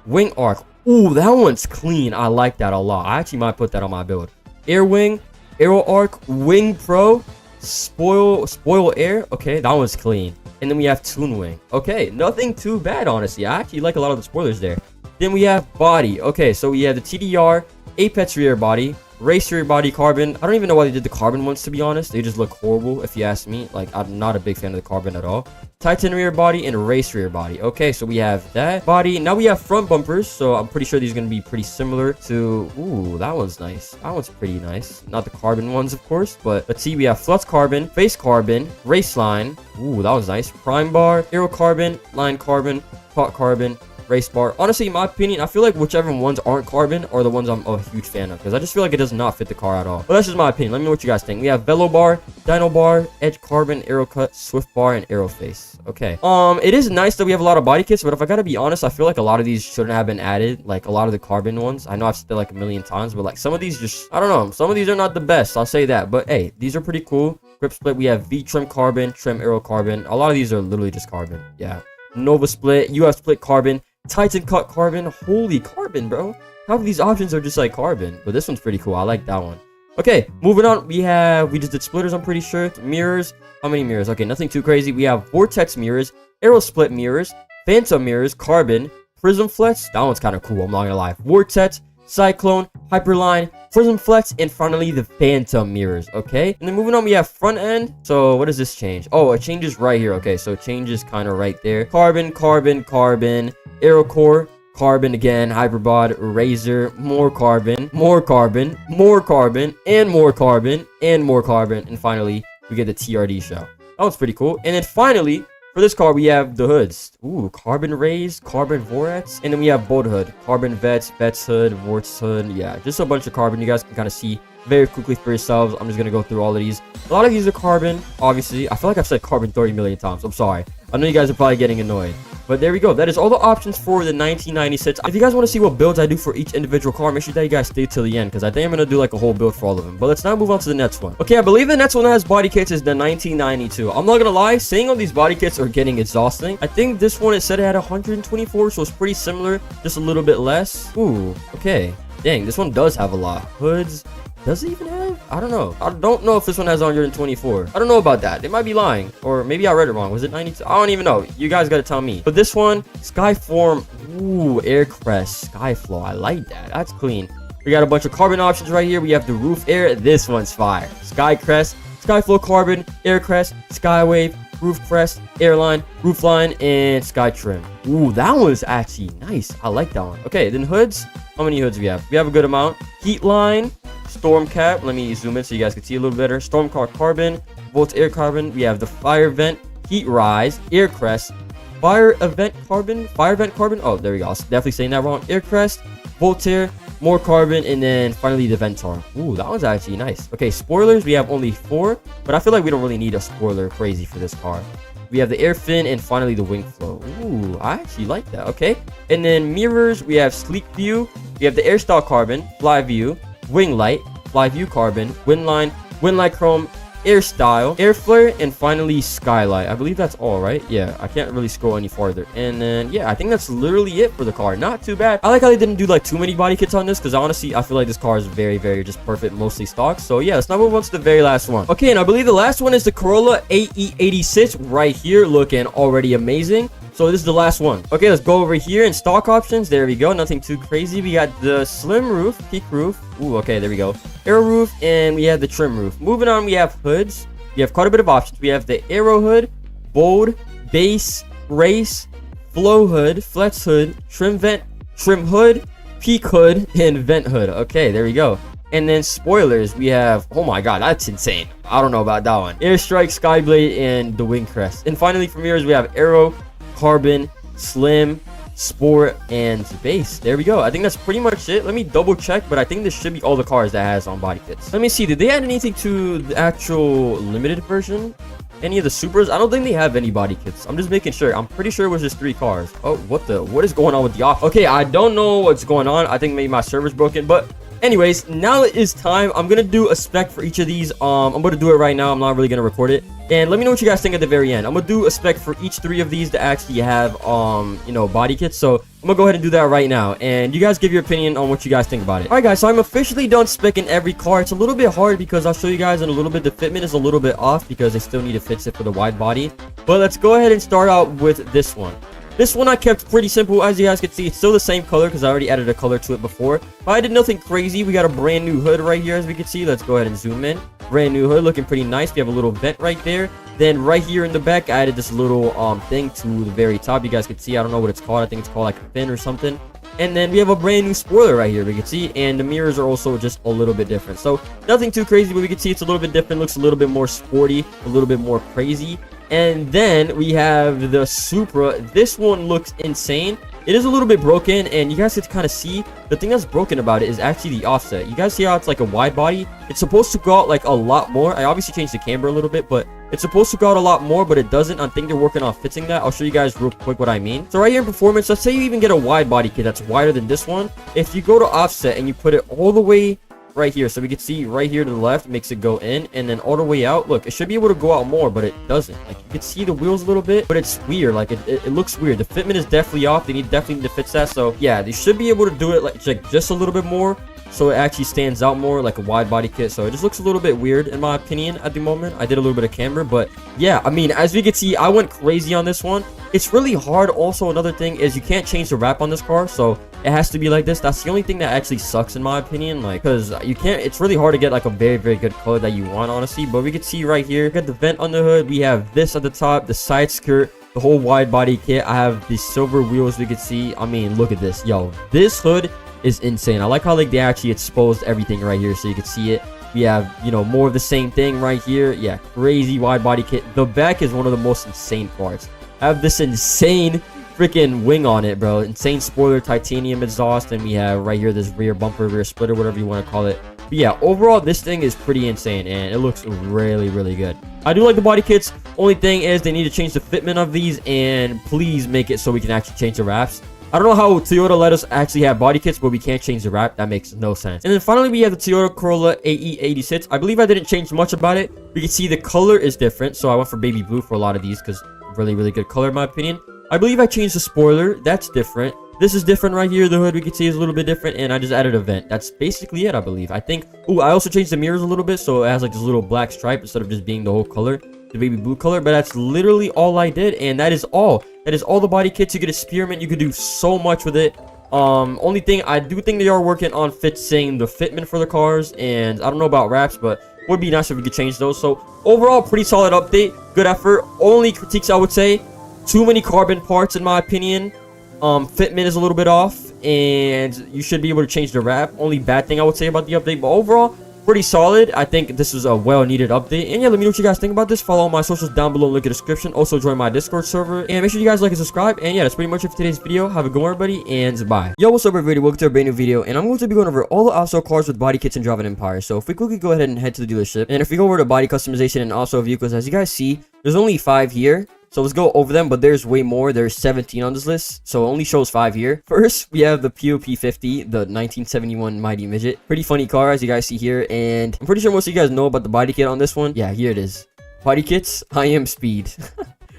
wing arc. Ooh, that one's clean. I like that a lot. I actually might put that on my build. Air wing, arrow arc, wing pro, spoil air. Okay, that one's clean. And then we have tune wing. Okay, nothing too bad, honestly. I actually like a lot of the spoilers there. Then we have body. Okay, so we have the TDR, Apex rear body, race rear body carbon. I don't even know why they did the carbon ones, to be honest. They just look horrible, if you ask me. Like, I'm not a big fan of the carbon at all. Titan rear body and race rear body. Okay, so we have that body. Now we have front bumpers, so I'm pretty sure these are going to be pretty similar to... Ooh, that one's nice. That one's pretty nice. Not the carbon ones, of course, but let's see. We have flux carbon, face carbon, race line. Ooh, that was nice. Prime bar, aero carbon, line carbon, pot carbon, race bar. Honestly, in my opinion, I feel like whichever ones aren't carbon are the ones I'm a huge fan of, because I just feel like it does not fit the car at all. But that's just my opinion. Let me know what you guys think. We have velo bar, dyno bar, edge carbon, aero cut, swift bar, and aero face. Okay. It is nice that we have a lot of body kits, but if I gotta be honest, I feel like a lot of these shouldn't have been added. Like a lot of the carbon ones. I know I've said that like a million times, but like some of these just, I don't know. Some of these are not the best. I'll say that. But hey, these are pretty cool. Grip split, we have V trim carbon, trim aero carbon. A lot of these are literally just carbon. Yeah. Nova split, UF split carbon, Titan cut carbon. Holy carbon, bro. Half of these options are just like carbon. But this one's pretty cool. I like that one. Okay, moving on. We just did splitters, I'm pretty sure. Mirrors. How many mirrors? Okay, nothing too crazy. We have vortex mirrors, aero split mirrors, phantom mirrors, carbon, prism flex. That one's kind of cool, I'm not gonna lie. Vortex, cyclone, hyperline, prism flex, and finally the phantom mirrors. Okay, and then moving on, we have front end. So what does this change? Oh, it changes right here. Okay, so it changes kind of right there. Carbon, carbon, carbon, aero core, carbon again, hyperbod, razor, more carbon, more carbon, more carbon, and more carbon, and more carbon, and finally we get the TRD shell. That was pretty cool. And then finally, for this car, we have the hoods. Ooh, carbon raised, carbon vortex, and then we have boat hood, carbon vets, vets hood, vortex hood. Yeah, just a bunch of carbon. You guys can kind of see very quickly for yourselves. I'm just gonna go through all of these. A lot of these are carbon, obviously. I feel like I've said carbon 30 million times. I'm sorry. I know you guys are probably getting annoyed. But there we go. That is all the options for the 1996. If you guys want to see what builds I do for each individual car, make sure that you guys stay till the end, because I think I'm going to do like a whole build for all of them. But let's now move on to the next one. Okay, I believe the next one that has body kits is the 1992. I'm not going to lie, saying all these body kits are getting exhausting. I think this one, it said it had 124, so it's pretty similar, just a little bit less. Ooh, okay. Dang, this one does have a lot. Hoods. Does it even have? I don't know. I don't know if this one has 124. I don't know about that. They might be lying. Or maybe I read it wrong. Was it 92? I don't even know. You guys got to tell me. But this one, Skyform. Ooh, air crest. Skyflow. I like that. That's clean. We got a bunch of carbon options right here. We have the roof air. This one's fire. Skycrest, Skyflow carbon, air crest, skywave, roof crest, airline, roofline, and sky trim. Ooh, that one's actually nice. I like that one. Okay, then hoods. How many hoods we have? We have a good amount. Heat line. Storm cap. Let me zoom in so you guys can see a little better. Storm car carbon, volt air carbon. We have the fire vent, heat rise, air crest, fire vent carbon. Oh, there we go. I was definitely saying that wrong. Air crest, volt air, more carbon, and then finally the ventar. Ooh, that was actually nice. Okay, spoilers. We have only 4, but I feel like we don't really need a spoiler crazy for this car. We have the air fin and finally the wing flow. Ooh, I actually like that. Okay, and then mirrors. We have sleek view. We have the air style carbon, fly view, wing light, fly view carbon, wind light chrome, air style, air flare, and finally skylight. I believe that's all, right? Yeah, I can't really scroll any farther. And then yeah, I think that's literally it for the car. Not too bad. I like how they didn't do like too many body kits on this, because honestly I feel like this car is very just perfect, mostly stock. So yeah, let's now move on to the very last one. Okay, and I believe the last one is the Corolla AE86 right here, looking already amazing. So this is the last one. Okay, let's go over here in stock options. There we go. Nothing too crazy. We got the slim roof, peak roof. Ooh, okay, there we go. Aero roof, and we have the trim roof. Moving on, we have hoods. We have quite a bit of options. We have the aero hood, bold, base, race, flow hood, flex hood, trim vent, trim hood, peak hood, and vent hood. Okay, there we go. And then spoilers, we have, oh my god, that's insane. I don't know about that one. Airstrike, skyblade, and the wing crest. And finally for mirrors, we have aero, carbon, slim, sport, and base. There we go. I think that's pretty much it. Let me double check, but I think this should be all the cars that has on body kits. Let me see, did they add anything to the actual limited version? Any of the supers? I don't think they have any body kits. I'm just making sure. I'm pretty sure it was just 3 cars. Oh, what is going on with the off? Okay, I don't know what's going on. I think maybe my server's broken, but anyways, now it is time. I'm gonna do a spec for each of these. I'm gonna do it right now. I'm not really gonna record it. And let me know what you guys think at the very end. I'm gonna do a spec for each 3 of these to actually have body kits. So I'm gonna go ahead and do that right now, and you guys give your opinion on what you guys think about it. All right guys, so I'm officially done specking every car. It's a little bit hard because I'll show you guys in a little bit. The fitment is a little bit off because they still need to fix it for the wide body. But let's go ahead and start out with this one. This one I kept pretty simple. As you guys can see, it's still the same color because I already added a color to it before. But I did nothing crazy. We got a brand new hood right here, as we can see. Let's go ahead and zoom in. Brand new hood, looking pretty nice. We have a little vent right there. Then right here in the back, I added this little thing to the very top. You guys can see. I don't know what it's called. I think it's called like a fin or something. And then we have a brand new spoiler right here, we can see, and the mirrors are also just a little bit different. So nothing too crazy, but we can see it's a little bit different, looks a little bit more sporty, a little bit more crazy. And then we have the Supra. This one looks insane. it is a little bit broken, and you guys can kind of see the thing that's broken about it is actually the offset. You guys see how it's like a wide body? It's supposed to go out like a lot more. I obviously changed the camber a little bit, but it's supposed to go out a lot more, but it doesn't. I think they're working on fixing that. I'll show you guys real quick what I mean. So right here in performance, let's say you even get a wide body kit that's wider than this one. If you go to offset and you put it all the way right here, so we can see right here to the left, makes it go in, and then all the way out. Look, it should be able to go out more, but it doesn't. Like, you can see the wheels a little bit, but it's weird. Like, it looks weird. The fitment is definitely off. They definitely need to fix that. So yeah, they should be able to do it like just a little bit more, so it actually stands out more like a wide body kit. So it just looks a little bit weird in my opinion at the moment. I did a little bit of camber, but yeah, I mean, as we can see, I went crazy on this one. It's really hard. Also, another thing is you can't change the wrap on this car, so it has to be like this. That's the only thing that actually sucks in my opinion, like, because you can't, it's really hard to get like a very, very good color that you want, honestly. But we can see right here, got the vent on the hood, we have this at the top, the side skirt, the whole wide body kit. I have the silver wheels, we can see. I mean, look at this, yo, this hood is insane. I like how like they actually exposed everything right here so you can see it. We have, you know, more of the same thing right here. Yeah, crazy wide body kit. The back is one of the most insane parts. I have this insane freaking wing on it, bro. Insane spoiler, titanium exhaust, and we have right here this rear bumper, rear splitter, whatever you want to call it. But yeah, overall this thing is pretty insane, and it looks really, really good. I do like the body kits. Only thing is they need to change the fitment of these, and please make it so we can actually change the wraps. I don't know how Toyota let us actually have body kits, but we can't change the wrap. That makes no sense. And then finally, we have the Toyota Corolla AE86. I believe I didn't change much about it. We can see the color is different, so I went for baby blue for a lot of these because really, really good color in my opinion. I believe I changed the spoiler. That's different. This is different right here. The hood we can see is a little bit different, and I just added a vent. That's basically it, I believe. I think. Oh, I also changed the mirrors a little bit, so it has like this little black stripe instead of just being the whole color, the baby blue color. But that's literally all I did, and that is all. That is all the body kits. You could experiment. You could do so much with it. Only thing, I do think they are working on fixing the fitment for the cars, and I don't know about wraps, but would be nice if we could change those. So overall, pretty solid update. Good effort. Only critiques I would say, too many carbon parts in my opinion. Fitment is a little bit off, and you should be able to change the wrap. Only bad thing I would say about the update, but overall pretty solid. I think this is a well-needed update. And yeah, let me know what you guys think about this. Follow my socials down below, link in the description. Also join my Discord server, and make sure you guys like and subscribe. And yeah, that's pretty much it for today's video. Have a good one, everybody, and bye. Yo, what's up everybody? Welcome to a brand new video, and I'm going to be going over all the offsale cars with body kits and Drive an Empire. So if we quickly go ahead and head to the dealership, and if we go over to body customization and also vehicles, as you guys see, there's only 5 here. So let's go over them, but there's way more. There's 17 on this list, so it only shows 5 here. First, we have the POP50, the 1971 Mighty Midget. Pretty funny car, as you guys see here, and I'm pretty sure most of you guys know about the body kit on this one. Yeah, here it is. Body kits, I am speed.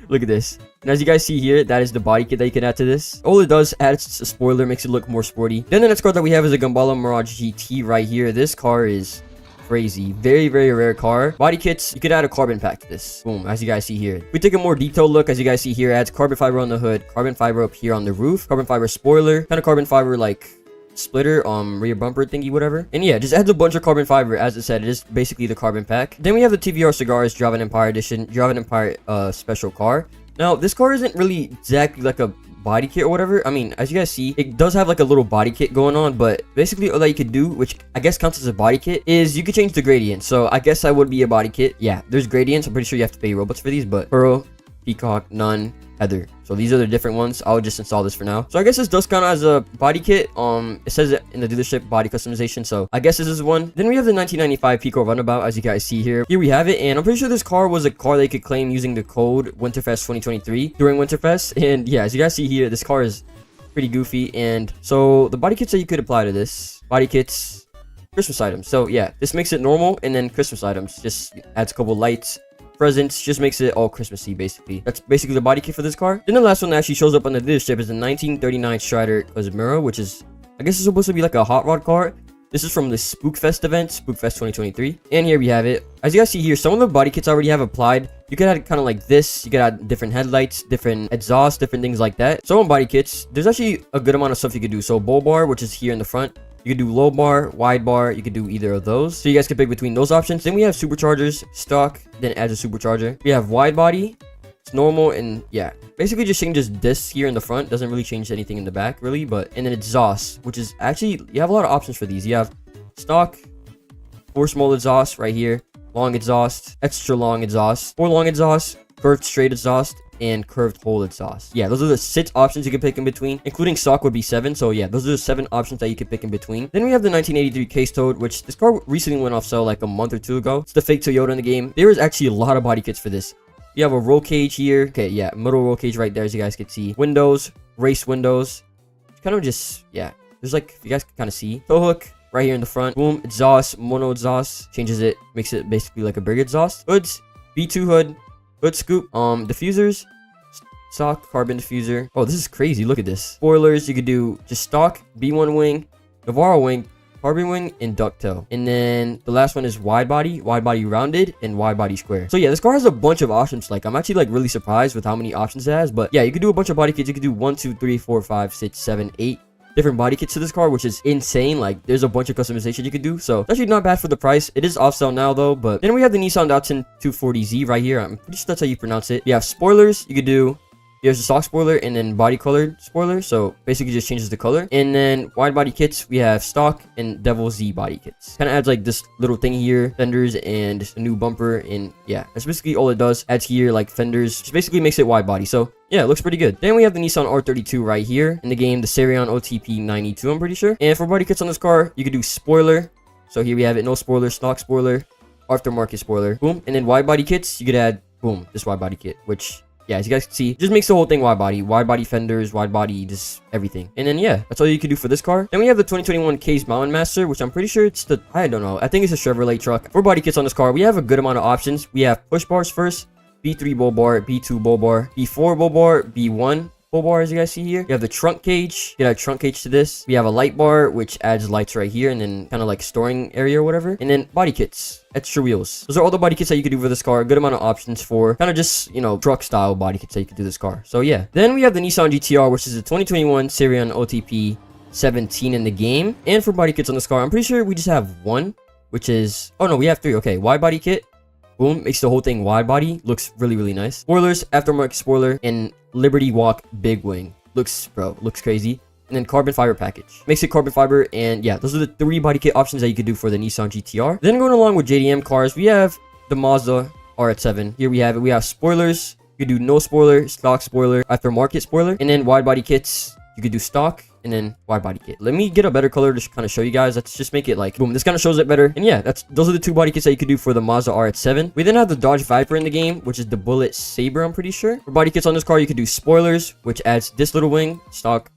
Look at this. And as you guys see here, that is the body kit that you can add to this. All it does, adds a spoiler, makes it look more sporty. Then the next car that we have is a Gambala Mirage GT right here. This car is crazy. Very, very rare car. Body kits, you could add a carbon pack to this. Boom, as you guys see here. If we take a more detailed look, as you guys see here, it adds carbon fiber on the hood, carbon fiber up here on the roof, carbon fiber spoiler, kind of carbon fiber like splitter, rear bumper thingy, whatever. And yeah, just adds a bunch of carbon fiber. As I said, it is basically the carbon pack. Then we have the TVR Cigars Drive an Empire edition, Drive an Empire special car. Now, this car isn't really exactly like a body kit or whatever. I mean, as you guys see, it does have like a little body kit going on, but basically all that you could do, which I guess counts as a body kit, is you could change the gradient. So I guess that would be a body kit. Yeah, there's gradients. I'm pretty sure you have to pay robots for these, but Pearl, Peacock, Nun, Heather. So these are the different ones. I'll just install this for now. So I guess this does count as a body kit. It says it in the dealership, body customization. So I guess this is one. Then we have the 1995 Pico Runabout, as you guys see here. Here we have it, and I'm pretty sure this car was a car they could claim using the code Winterfest 2023 during Winterfest. And yeah, as you guys see here, this car is pretty goofy. And so the body kits that you could apply to this, body kits, Christmas items. So yeah, this makes it normal, and then Christmas items just adds a couple lights, presents, just makes it all Christmassy basically. That's basically the body kit for this car. Then the last one that actually shows up on the dealership is the 1939 Strider Cosmero, which is, I guess it's supposed to be like a hot rod car. This is from the Spookfest event, Spookfest 2023. And here we have it. As you guys see here, some of the body kits I already have applied. You could add kind of like this. You could add different headlights, different exhaust, different things like that. So on body kits, there's actually a good amount of stuff you could do. So bull bar, which is here in the front. You could do low bar, wide bar. You could do either of those. So you guys can pick between those options. Then we have superchargers, stock, then adds a supercharger. We have wide body, it's normal, and yeah, basically just changes this here in the front. Doesn't really change anything in the back, really. But and then exhaust, which is actually, you have a lot of options for these. You have stock, 4 small exhaust right here, long exhaust, extra long exhaust, 4 long exhaust, curved straight exhaust, and curved hole exhaust. Yeah, those are the 6 options you can pick in between, including stock would be 7. So yeah, those are the 7 options that you can pick in between. Then we have the 1983 Case Toad, which this car recently went off sale like a month or 2 ago. It's the fake Toyota in the game. There is actually a lot of body kits for this. You have a roll cage here. Okay, yeah, middle roll cage right there, as you guys can see. Windows, race windows. Kind of just, yeah, there's like, you guys can kind of see. Tow hook right here in the front. Boom, exhaust, mono exhaust. Changes it, makes it basically like a big exhaust. Hoods, B2 hood, hood scoop, diffusers, stock carbon diffuser. Oh, this is crazy. Look at this. Spoilers, you could do just stock, B1 wing, Navarro wing, carbon wing, and ducktail. And then the last one is wide body rounded, and wide body square. So yeah, this car has a bunch of options. Like, I'm actually like really surprised with how many options it has. But yeah, you could do a bunch of body kits. You could do 1, 2, 3, 4, 5, 6, 7, 8 different body kits to this car, which is insane. Like, there's a bunch of customization you can do, so it's actually not bad for the price. It is off sale now though. But then we have the Nissan Datsun 240Z right here. I'm pretty sure that's how you pronounce it. You have spoilers. You could do, there's a stock spoiler and then body colored spoiler, so basically just changes the color. And then wide body kits, we have stock and Devil Z body kits. Kind of adds like this little thing here, fenders and a new bumper, and yeah, that's basically all it does. Adds here like fenders, just basically makes it wide body. So yeah, it looks pretty good. Then we have the Nissan R32 right here in the game, the Serion OTP 92, I'm pretty sure. And for body kits on this car, you could do spoiler. So here we have it, no spoiler, stock spoiler, aftermarket spoiler, boom. And then wide body kits, you could add, boom, this wide body kit, which, yeah, as you guys can see, just makes the whole thing wide body fenders, wide body, just everything. And then yeah, that's all you can do for this car. Then we have the 2021 Case Mountain Master, which I'm pretty sure it's the, I don't know, I think it's a Chevrolet truck. For body kits on this car, we have a good amount of options. We have push bars first, B3 bull bar, B2 bull bar, B4 bull bar, B1 bull bar, as you guys see here. You have the trunk cage. You get a trunk cage to this. We have a light bar, which adds lights right here, and then kind of like storing area or whatever. And then body kits, extra wheels. Those are all the body kits that you could do for this car. A good amount of options for kind of just, you know, truck style body kits that you could do this car. So yeah. Then we have the Nissan GTR, which is the 2021 Serion OTP 17 in the game. And for body kits on this car, I'm pretty sure we just have 1, which is, oh no, we have 3. Okay, wide body kit. Boom, makes the whole thing wide body. Looks really, really nice. Spoilers, aftermarket spoiler, and Liberty Walk big wing. Looks crazy. And then carbon fiber package. Makes it carbon fiber, and yeah, those are the 3 body kit options that you could do for the Nissan GTR. Then going along with JDM cars, we have the Mazda RX-7. Here we have it. We have spoilers. You could do no spoiler, stock spoiler, aftermarket spoiler, and then wide body kits. You could do stock and then wide body kit. Let me get a better color to kind of show you guys. Let's just make it like, boom, this kind of shows it better. And yeah, those are the 2 body kits that you could do for the Mazda RX-7. We then have the Dodge Viper in the game, which is the Bullet Saber, I'm pretty sure. For body kits on this car, you could do spoilers, which adds this little wing, stock,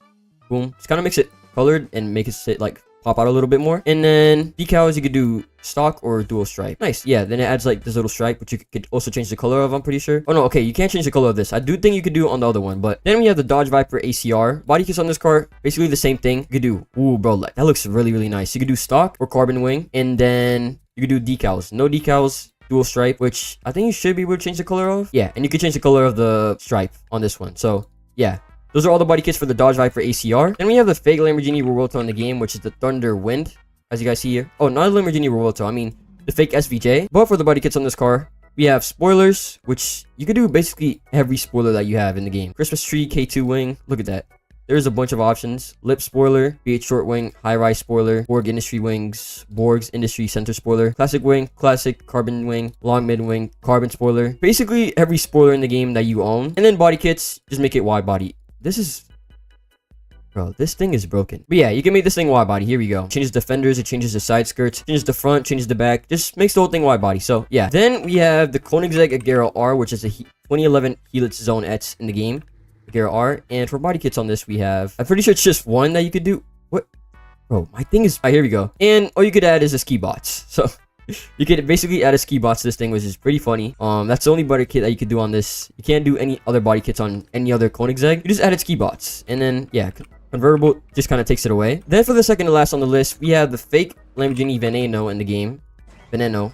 boom. Just kind of makes it colored and make it sit like pop out a little bit more. And then decals, you could do stock or dual stripe. Nice. Yeah, then it adds like this little stripe, which you could also change the color of, I'm pretty sure. Oh no, okay, you can't change the color of this. I do think you could do on the other one. But then we have the Dodge Viper ACR. Body kits on this car, basically the same thing. You could do, ooh bro, like, that looks really, really nice. You could do stock or carbon wing, and then you could do decals. No decals, dual stripe, which I think you should be able to change the color of. Yeah, and you could change the color of the stripe on this one. So yeah, those are all the body kits for the Dodge Viper ACR. Then we have the fake Lamborghini Revuelto in the game, which is the Thunder Wind, as you guys see here. Oh, not a Lamborghini Revuelto, I mean the fake SVJ. But for the body kits on this car, we have spoilers, which you could do basically every spoiler that you have in the game. Christmas tree, K2 wing, look at that. There's a bunch of options. Lip spoiler, V8 short wing, high-rise spoiler, Borg Industry wings, Borg's Industry center spoiler, classic wing, classic carbon wing, long mid wing, carbon spoiler. Basically every spoiler in the game that you own. And then body kits, just make it wide body. This is, bro, this thing is broken. But yeah, you can make this thing wide body. Here we go. Changes the fenders, it changes the side skirts, changes the front, changes the back, just makes the whole thing wide body. So yeah, then we have the Koenigsegg Agera R, which is a 2011 Helix Zone X in the game. Agera R. And for body kits on this, we have, I'm pretty sure it's just 1 that you could do. What, bro, my thing is, here we go. And all you could add is a ski bots. So you could basically add a ski bots to this thing, which is pretty funny. That's the only body kit that you could do on this. You can't do any other body kits on any other Koenigsegg. You just added ski bots, and then yeah, convertible just kind of takes it away. Then for the second to last on the list, we have the fake Lamborghini Veneno in the game. Veneno,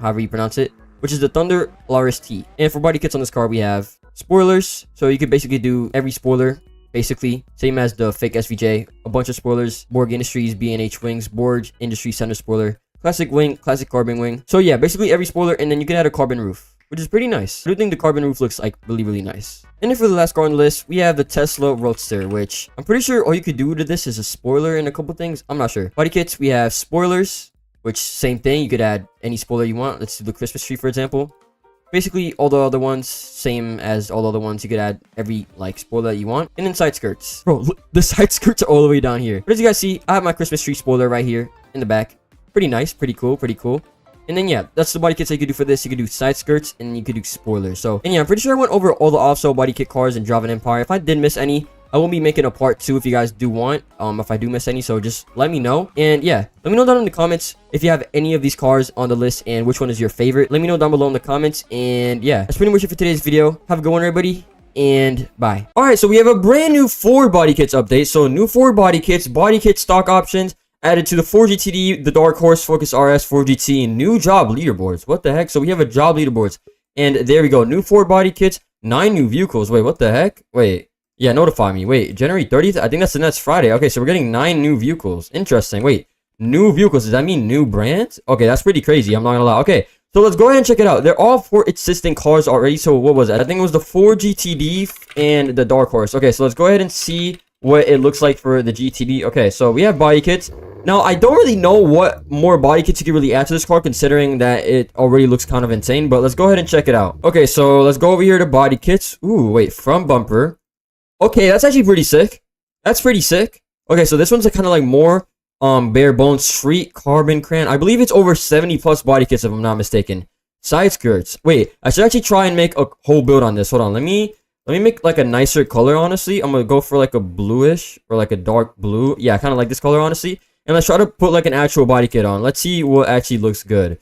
however you pronounce it, which is the Thunder Laris T. And for body kits on this car, we have spoilers. So you could basically do every spoiler, basically same as the fake SVJ. A bunch of spoilers: Borg Industries, B&H wings, Borg Industry center spoiler, classic wing, classic carbon wing. So yeah, basically every spoiler, and then you can add a carbon roof, which is pretty nice. I do think the carbon roof looks like really, really nice. And then for the last car on the list, we have the Tesla Roadster, which I'm pretty sure all you could do to this is a spoiler and a couple things. I'm not sure. Body kits, we have spoilers, which same thing. You could add any spoiler you want. Let's do the Christmas tree, for example. Basically, all the other ones, same as all the other ones. You could add every, like, spoiler that you want. And then side skirts. Bro, look, the side skirts are all the way down here. But as you guys see, I have my Christmas tree spoiler right here in the back. Pretty nice, pretty cool, pretty cool. And then, yeah, that's the body kits that you could do for this. You could do side skirts, and you could do spoilers. So, and yeah, I'm pretty sure I went over all the off-cell body kit cars in Drive an Empire. If I did miss any, I will be making a part 2 if you guys do want. If I do miss any, so just let me know. And yeah, let me know down in the comments if you have any of these cars on the list and which one is your favorite. Let me know down below in the comments. And yeah, that's pretty much it for today's video. Have a good one, everybody, and bye. Alright, so we have a brand new Ford body kits update. So new Ford body kit stock options added to the 4GTD, the Dark Horse, Focus RS, 4GT, new job leaderboards. What the heck? So we have a job leaderboards. And there we go. New Ford body kits, 9 new vehicles. Wait, what the heck? Wait. Yeah, notify me. Wait, January 30th? I think that's the next Friday. Okay, so we're getting 9 new vehicles. Interesting. Wait, new vehicles. Does that mean new brands? Okay, that's pretty crazy. I'm not gonna lie. Okay, so let's go ahead and check it out. They're all 4 existing cars already. So what was it? I think it was the 4GTD and the Dark Horse. Okay, so let's go ahead and see what it looks like for the GTD. Okay, so we have body kits. Now, I don't really know what more body kits you can really add to this car, considering that it already looks kind of insane. But let's go ahead and check it out. Okay, so let's go over here to body kits. Ooh, wait, front bumper. Okay, that's actually pretty sick. That's pretty sick. Okay, so this one's kind of like more bare bones street carbon crayon. I believe it's over 70 plus body kits if I'm not mistaken. Side skirts. Wait, I should actually try and make a whole build on this. Hold on, let me make like a nicer color, honestly. I'm gonna go for like a bluish or like a dark blue. Yeah, kind of like this color, honestly. And let's try to put like an actual body kit on. Let's see what actually looks good.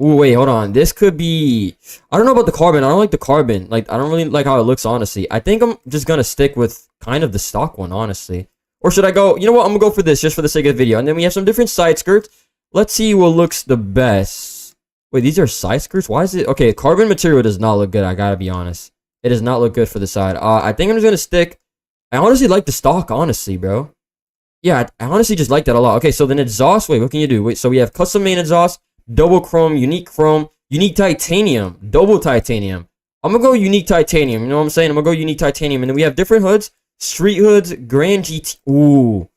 Ooh, wait, hold on. This could be... I don't know about the carbon. I don't like the carbon. Like, I don't really like how it looks, honestly. I think I'm just gonna stick with kind of the stock one, honestly. Or should I go... You know what? I'm gonna go for this just for the sake of the video. And then we have some different side skirts. Let's see what looks the best. Wait, these are side skirts? Why is it... Okay, carbon material does not look good. I gotta be honest. It does not look good for the side. I think I'm just gonna stick... I honestly like the stock, honestly, bro. Yeah, I honestly just like that a lot. Okay, so then exhaust... Wait, what can you do? Wait, so we have custom main exhaust... Double chrome, unique titanium, double titanium. I'm gonna go unique titanium. You know what I'm saying? I'm gonna go unique titanium. And then we have different hoods, street hoods, Grand GT. Ooh,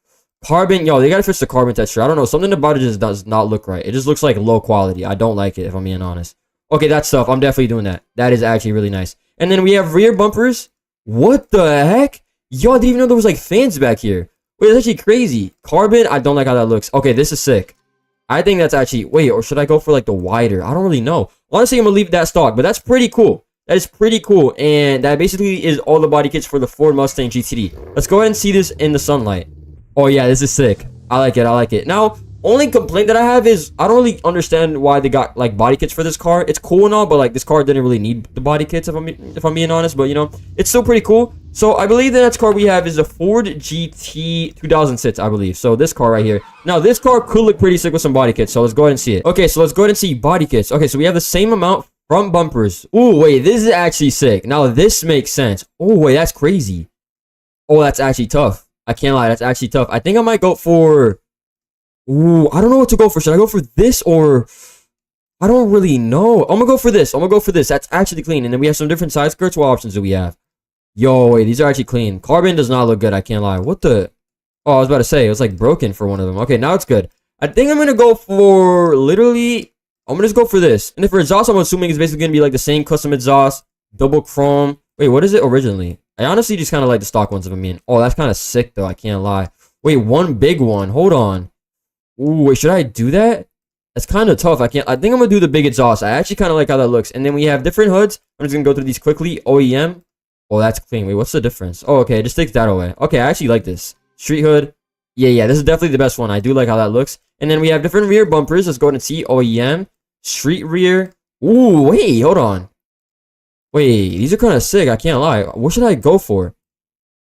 carbon. Yo, they gotta fix the carbon texture. I don't know. Something about it just does not look right. It just looks like low quality. I don't like it, if I'm being honest. Okay, that's tough. I'm definitely doing that. That is actually really nice. And then we have rear bumpers. What the heck? Yo, I didn't even know there was like fans back here. Wait, that's actually crazy. Carbon. I don't like how that looks. Okay, this is sick. I think that's actually... Wait, or should I go for, like, the wider? I don't really know. Honestly, I'm gonna leave that stock, but that's pretty cool. That is pretty cool, and that basically is all the body kits for the Ford Mustang GTD. Let's go ahead and see this in the sunlight. Oh, yeah, this is sick. I like it, I like it. Now, only complaint that I have is I don't really understand why they got, like, body kits for this car. It's cool and all, but, like, this car didn't really need the body kits, if I'm being honest. But, you know, it's still pretty cool. So, I believe the next car we have is the Ford GT 2006, I believe. So, this car right here. Now, this car could look pretty sick with some body kits. So, let's go ahead and see it. Okay, so let's go ahead and see body kits. Okay, so we have the same amount front bumpers. Ooh, wait, this is actually sick. Now, this makes sense. Oh, wait, that's crazy. Oh, that's actually tough. I can't lie, that's actually tough. I think I might go for... Ooh, I don't know what to go for. Should I go for this or... I don't really know. I'm gonna go for this. I'm gonna go for this. That's actually clean. And then we have some different side skirts. What options do we have? Yo, wait, these are actually clean. Carbon does not look good. I can't lie. What the... Oh, I was about to say. It was like broken for one of them. Okay, now it's good. I think I'm gonna go for... Literally... I'm gonna just go for this. And then for exhaust, I'm assuming it's basically gonna be like the same custom exhaust. Double chrome. Wait, what is it originally? I honestly just kind of like the stock ones if I mean. Oh, that's kind of sick though. I can't lie. Wait, one big one. Hold on. Ooh, wait, should I do that? That's kind of tough. I think I'm gonna do the big exhaust. I actually kind of like how that looks. And then we have different hoods. I'm just gonna go through these quickly. OEM. Oh, that's clean. Wait, what's the difference? Oh, okay, just takes that away. Okay, I actually like this. Street hood. Yeah, this is definitely the best one. I do like how that looks. And then we have different rear bumpers. Let's go ahead and see. OEM. Street rear. Ooh, wait, hold on. Wait, these are kind of sick. I can't lie. What should I go for?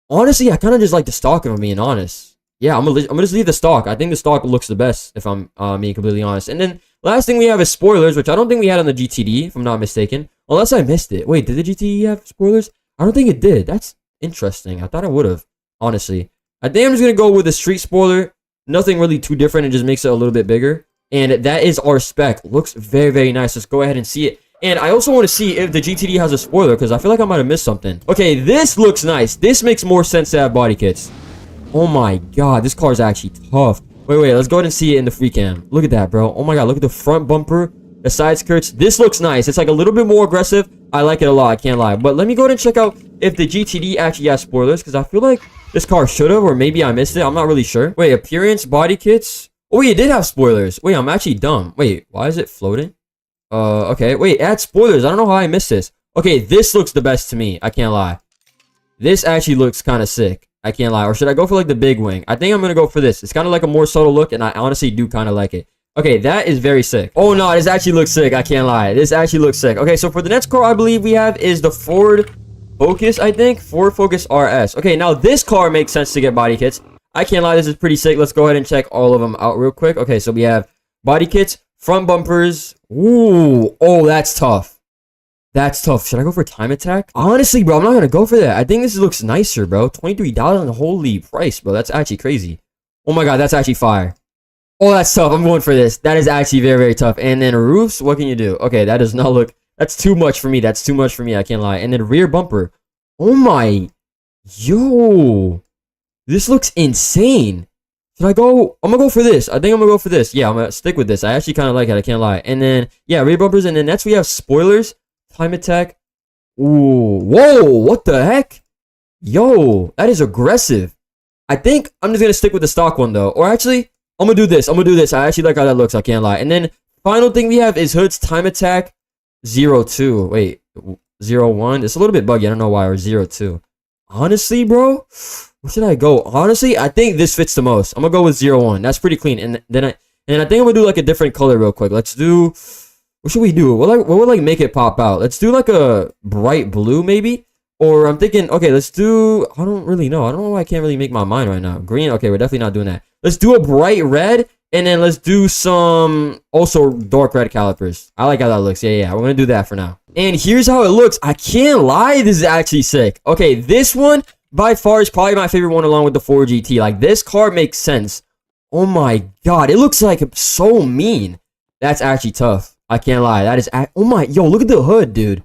Honestly, I kind of just like the stock if I'm being honest. Yeah, I'm gonna just leave the stock. I think the stock looks the best, if I'm being completely honest. And then, last thing we have is spoilers, which I don't think we had on the GTD, if I'm not mistaken. Unless I missed it. Wait, did the GTD have spoilers? I don't think it did. That's interesting. I thought I would have, honestly. I think I'm just gonna go with the street spoiler. Nothing really too different. It just makes it a little bit bigger. And that is our spec. Looks very, very nice. Let's go ahead and see it. And I also want to see if the GTD has a spoiler, because I feel like I might have missed something. Okay, this looks nice. This makes more sense to have body kits. Oh my god, this car is actually tough. Wait, let's go ahead and see it in the free cam. Look at that, bro. Oh my god, look at the front bumper. The side skirts, this looks nice. It's like a little bit more aggressive. I like it a lot, I can't lie. But let me go ahead and check out if the GTD actually has spoilers, because I feel like this car should have, or maybe I missed it. I'm not really sure. Wait, appearance, body kits. Oh, wait, it did have spoilers. Wait, I'm actually dumb. Wait, why is it floating? Okay. Wait, add spoilers. I don't know how I missed this. Okay, this looks the best to me. I can't lie. This actually looks kind of sick. I can't lie. Or should I go for like the big wing? I think I'm going to go for this. It's kind of like a more subtle look, and I honestly do kind of like it. Okay, that is very sick. Oh, no, this actually looks sick. I can't lie. This actually looks sick. Okay, so for the next car I believe we have is the Ford Focus, I think. Ford Focus RS. Okay, now this car makes sense to get body kits. I can't lie. This is pretty sick. Let's go ahead and check all of them out real quick. Okay, so we have body kits, front bumpers. Ooh, oh, that's tough. That's tough. Should I go for time attack? Honestly, bro, I'm not going to go for that. I think this looks nicer, bro. $23. Holy price, bro. That's actually crazy. Oh my God, that's actually fire. Oh, that's tough. I'm going for this. That is actually very, very tough. And then roofs, what can you do? Okay, that does not look... That's too much for me. That's too much for me. I can't lie. And then rear bumper. Oh my... Yo. This looks insane. Should I go? I'm gonna go for this. I think I'm gonna go for this. Yeah, I'm gonna stick with this. I actually kind of like it. I can't lie. And then, yeah, rear bumpers. And then next we have spoilers. Time attack. Ooh. Whoa. What the heck? Yo. That is aggressive. I think I'm just gonna stick with the stock one, though. Or actually, I'm gonna do this. I'm gonna do this. I actually like how that looks. I can't lie. And then, final thing we have is hoods. Time attack. 02. Wait. 01. It's a little bit buggy. I don't know why. Or 02. Honestly, bro. Where should I go? Honestly, I think this fits the most. I'm gonna go with 01. That's pretty clean. And then I think I'm gonna do like a different color real quick. Let's do. What should we do? What would like make it pop out? Let's do like a bright blue maybe. Or I'm thinking, okay, let's do. I don't really know. I don't know why I can't really make my mind right now. Green. Okay, we're definitely not doing that. Let's do a bright red, and then let's do some also dark red calipers. I like how that looks. Yeah. We're gonna do that for now. And here's how it looks. I can't lie. This is actually sick. Okay, this one. By far is probably my favorite one along with the 4GT. Like, this car makes sense. Oh my God. It looks like so mean. That's actually tough. I can't lie. That is... Oh my... Yo, look at the hood, dude.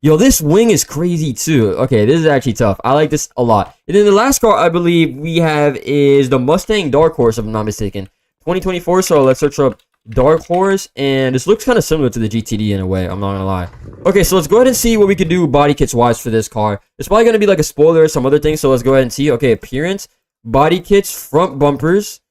Yo, this wing is crazy too. Okay, this is actually tough. I like this a lot. And then the last car I believe we have is the Mustang Dark Horse, if I'm not mistaken. 2024, so let's search up Dark Horse. And this looks kind of similar to the GTD in a way. I'm not gonna lie. Okay, so let's go ahead and see what we can do body kits wise for this car. It's probably gonna be like a spoiler or some other thing, so let's go ahead and see. Okay, appearance, body kits, front bumpers.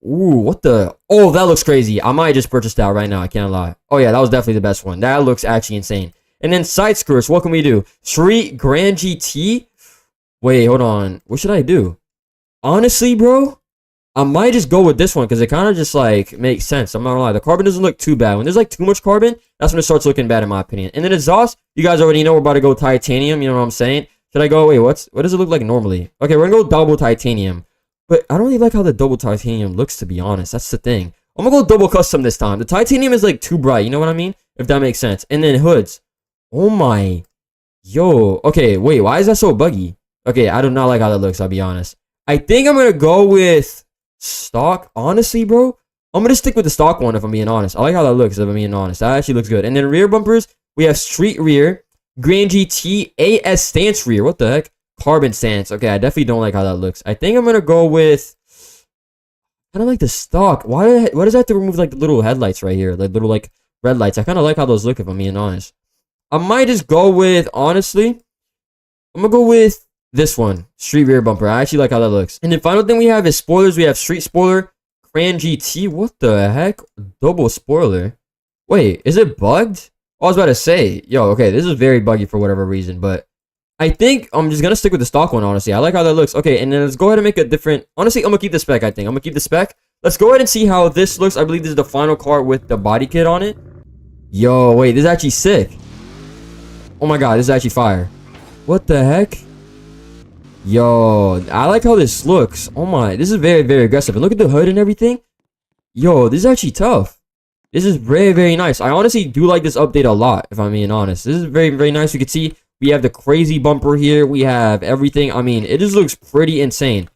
Ooh, what the? Oh, that looks crazy. I might just purchase that right now. I can't lie. Oh yeah, that was definitely the best one. That looks actually insane. And then side skirts. What can we do? Street Grand GT. Wait, hold on. What should I do? Honestly, bro, I might just go with this one because it kind of just like makes sense. I'm not gonna lie. The carbon doesn't look too bad. When there's like too much carbon, that's when it starts looking bad in my opinion. And then exhaust, you guys already know we're about to go titanium. You know what I'm saying? Should I go? Wait, what does it look like normally? Okay, we're gonna go double titanium. But I don't really like how the double titanium looks, to be honest. That's the thing. I'm gonna go double custom this time. The titanium is like too bright. You know what I mean? If that makes sense. And then hoods. Oh my. Yo. Okay, wait. Why is that so buggy? Okay, I do not like how that looks, I'll be honest. I think I'm gonna go with stock. Honestly, bro, I'm gonna stick with the stock one if I'm being honest. I like how that looks if I'm being honest. That actually looks good. And then rear bumpers, we have street rear, Grand GT, AS stance rear. What the heck? Carbon stance. Okay, I definitely don't like how that looks. I think I'm gonna go with kind of like the stock. Why does that have to remove like the little headlights right here? Like little like red lights. I kind of like how those look if I'm being honest. I might just go with, honestly, I'm gonna go with this one, street rear bumper. I actually like how that looks. And the final thing we have is spoilers. We have street spoiler, Grand GT. What the heck? Double spoiler. Wait, is it bugged? I was about to say, yo, okay, this is very buggy for whatever reason, but I think I'm just gonna stick with the stock one, honestly. I like how that looks. Okay, and then let's go ahead and make a different... Honestly, I'm gonna keep the spec, I think. I'm gonna keep the spec. Let's go ahead and see how this looks. I believe this is the final car with the body kit on it. Yo, wait, this is actually sick. Oh my God, this is actually fire. What the heck? Yo, I like how this looks. Oh my, this is very, very aggressive. And look at the hood and everything. Yo, this is actually tough. This is very, very nice. I honestly do like this update a lot, if I'm being honest. This is very, very nice. You can see we have the crazy bumper here. We have everything. I mean, it just looks pretty insane.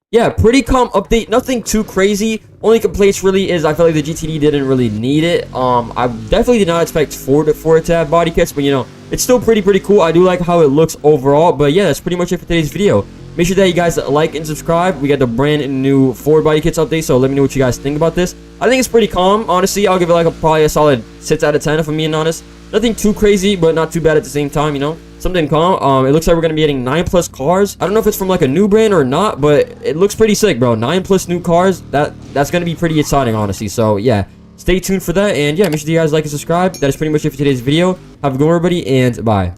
Yeah, pretty calm update. Nothing too crazy. Only complaints really is I felt like the GTD didn't really need it. I definitely did not expect for it to have body kits, but you know, it's still pretty cool. I do like how it looks overall. But yeah, that's pretty much it for today's video. Make sure that you guys like and subscribe. We got the brand new Ford Bodykits update, so let me know what you guys think about this. I think it's pretty calm, honestly. I'll give it like probably a solid 6 out of 10 if I'm being honest. Nothing too crazy, but not too bad at the same time, you know? Something calm. It looks like we're gonna be getting 9+ cars. I don't know if it's from like a new brand or not, but it looks pretty sick, bro. 9+ new cars. That's gonna be pretty exciting, honestly. So yeah, stay tuned for that. And yeah, make sure you guys like and subscribe. That is pretty much it for today's video. Have a good one, everybody, and bye.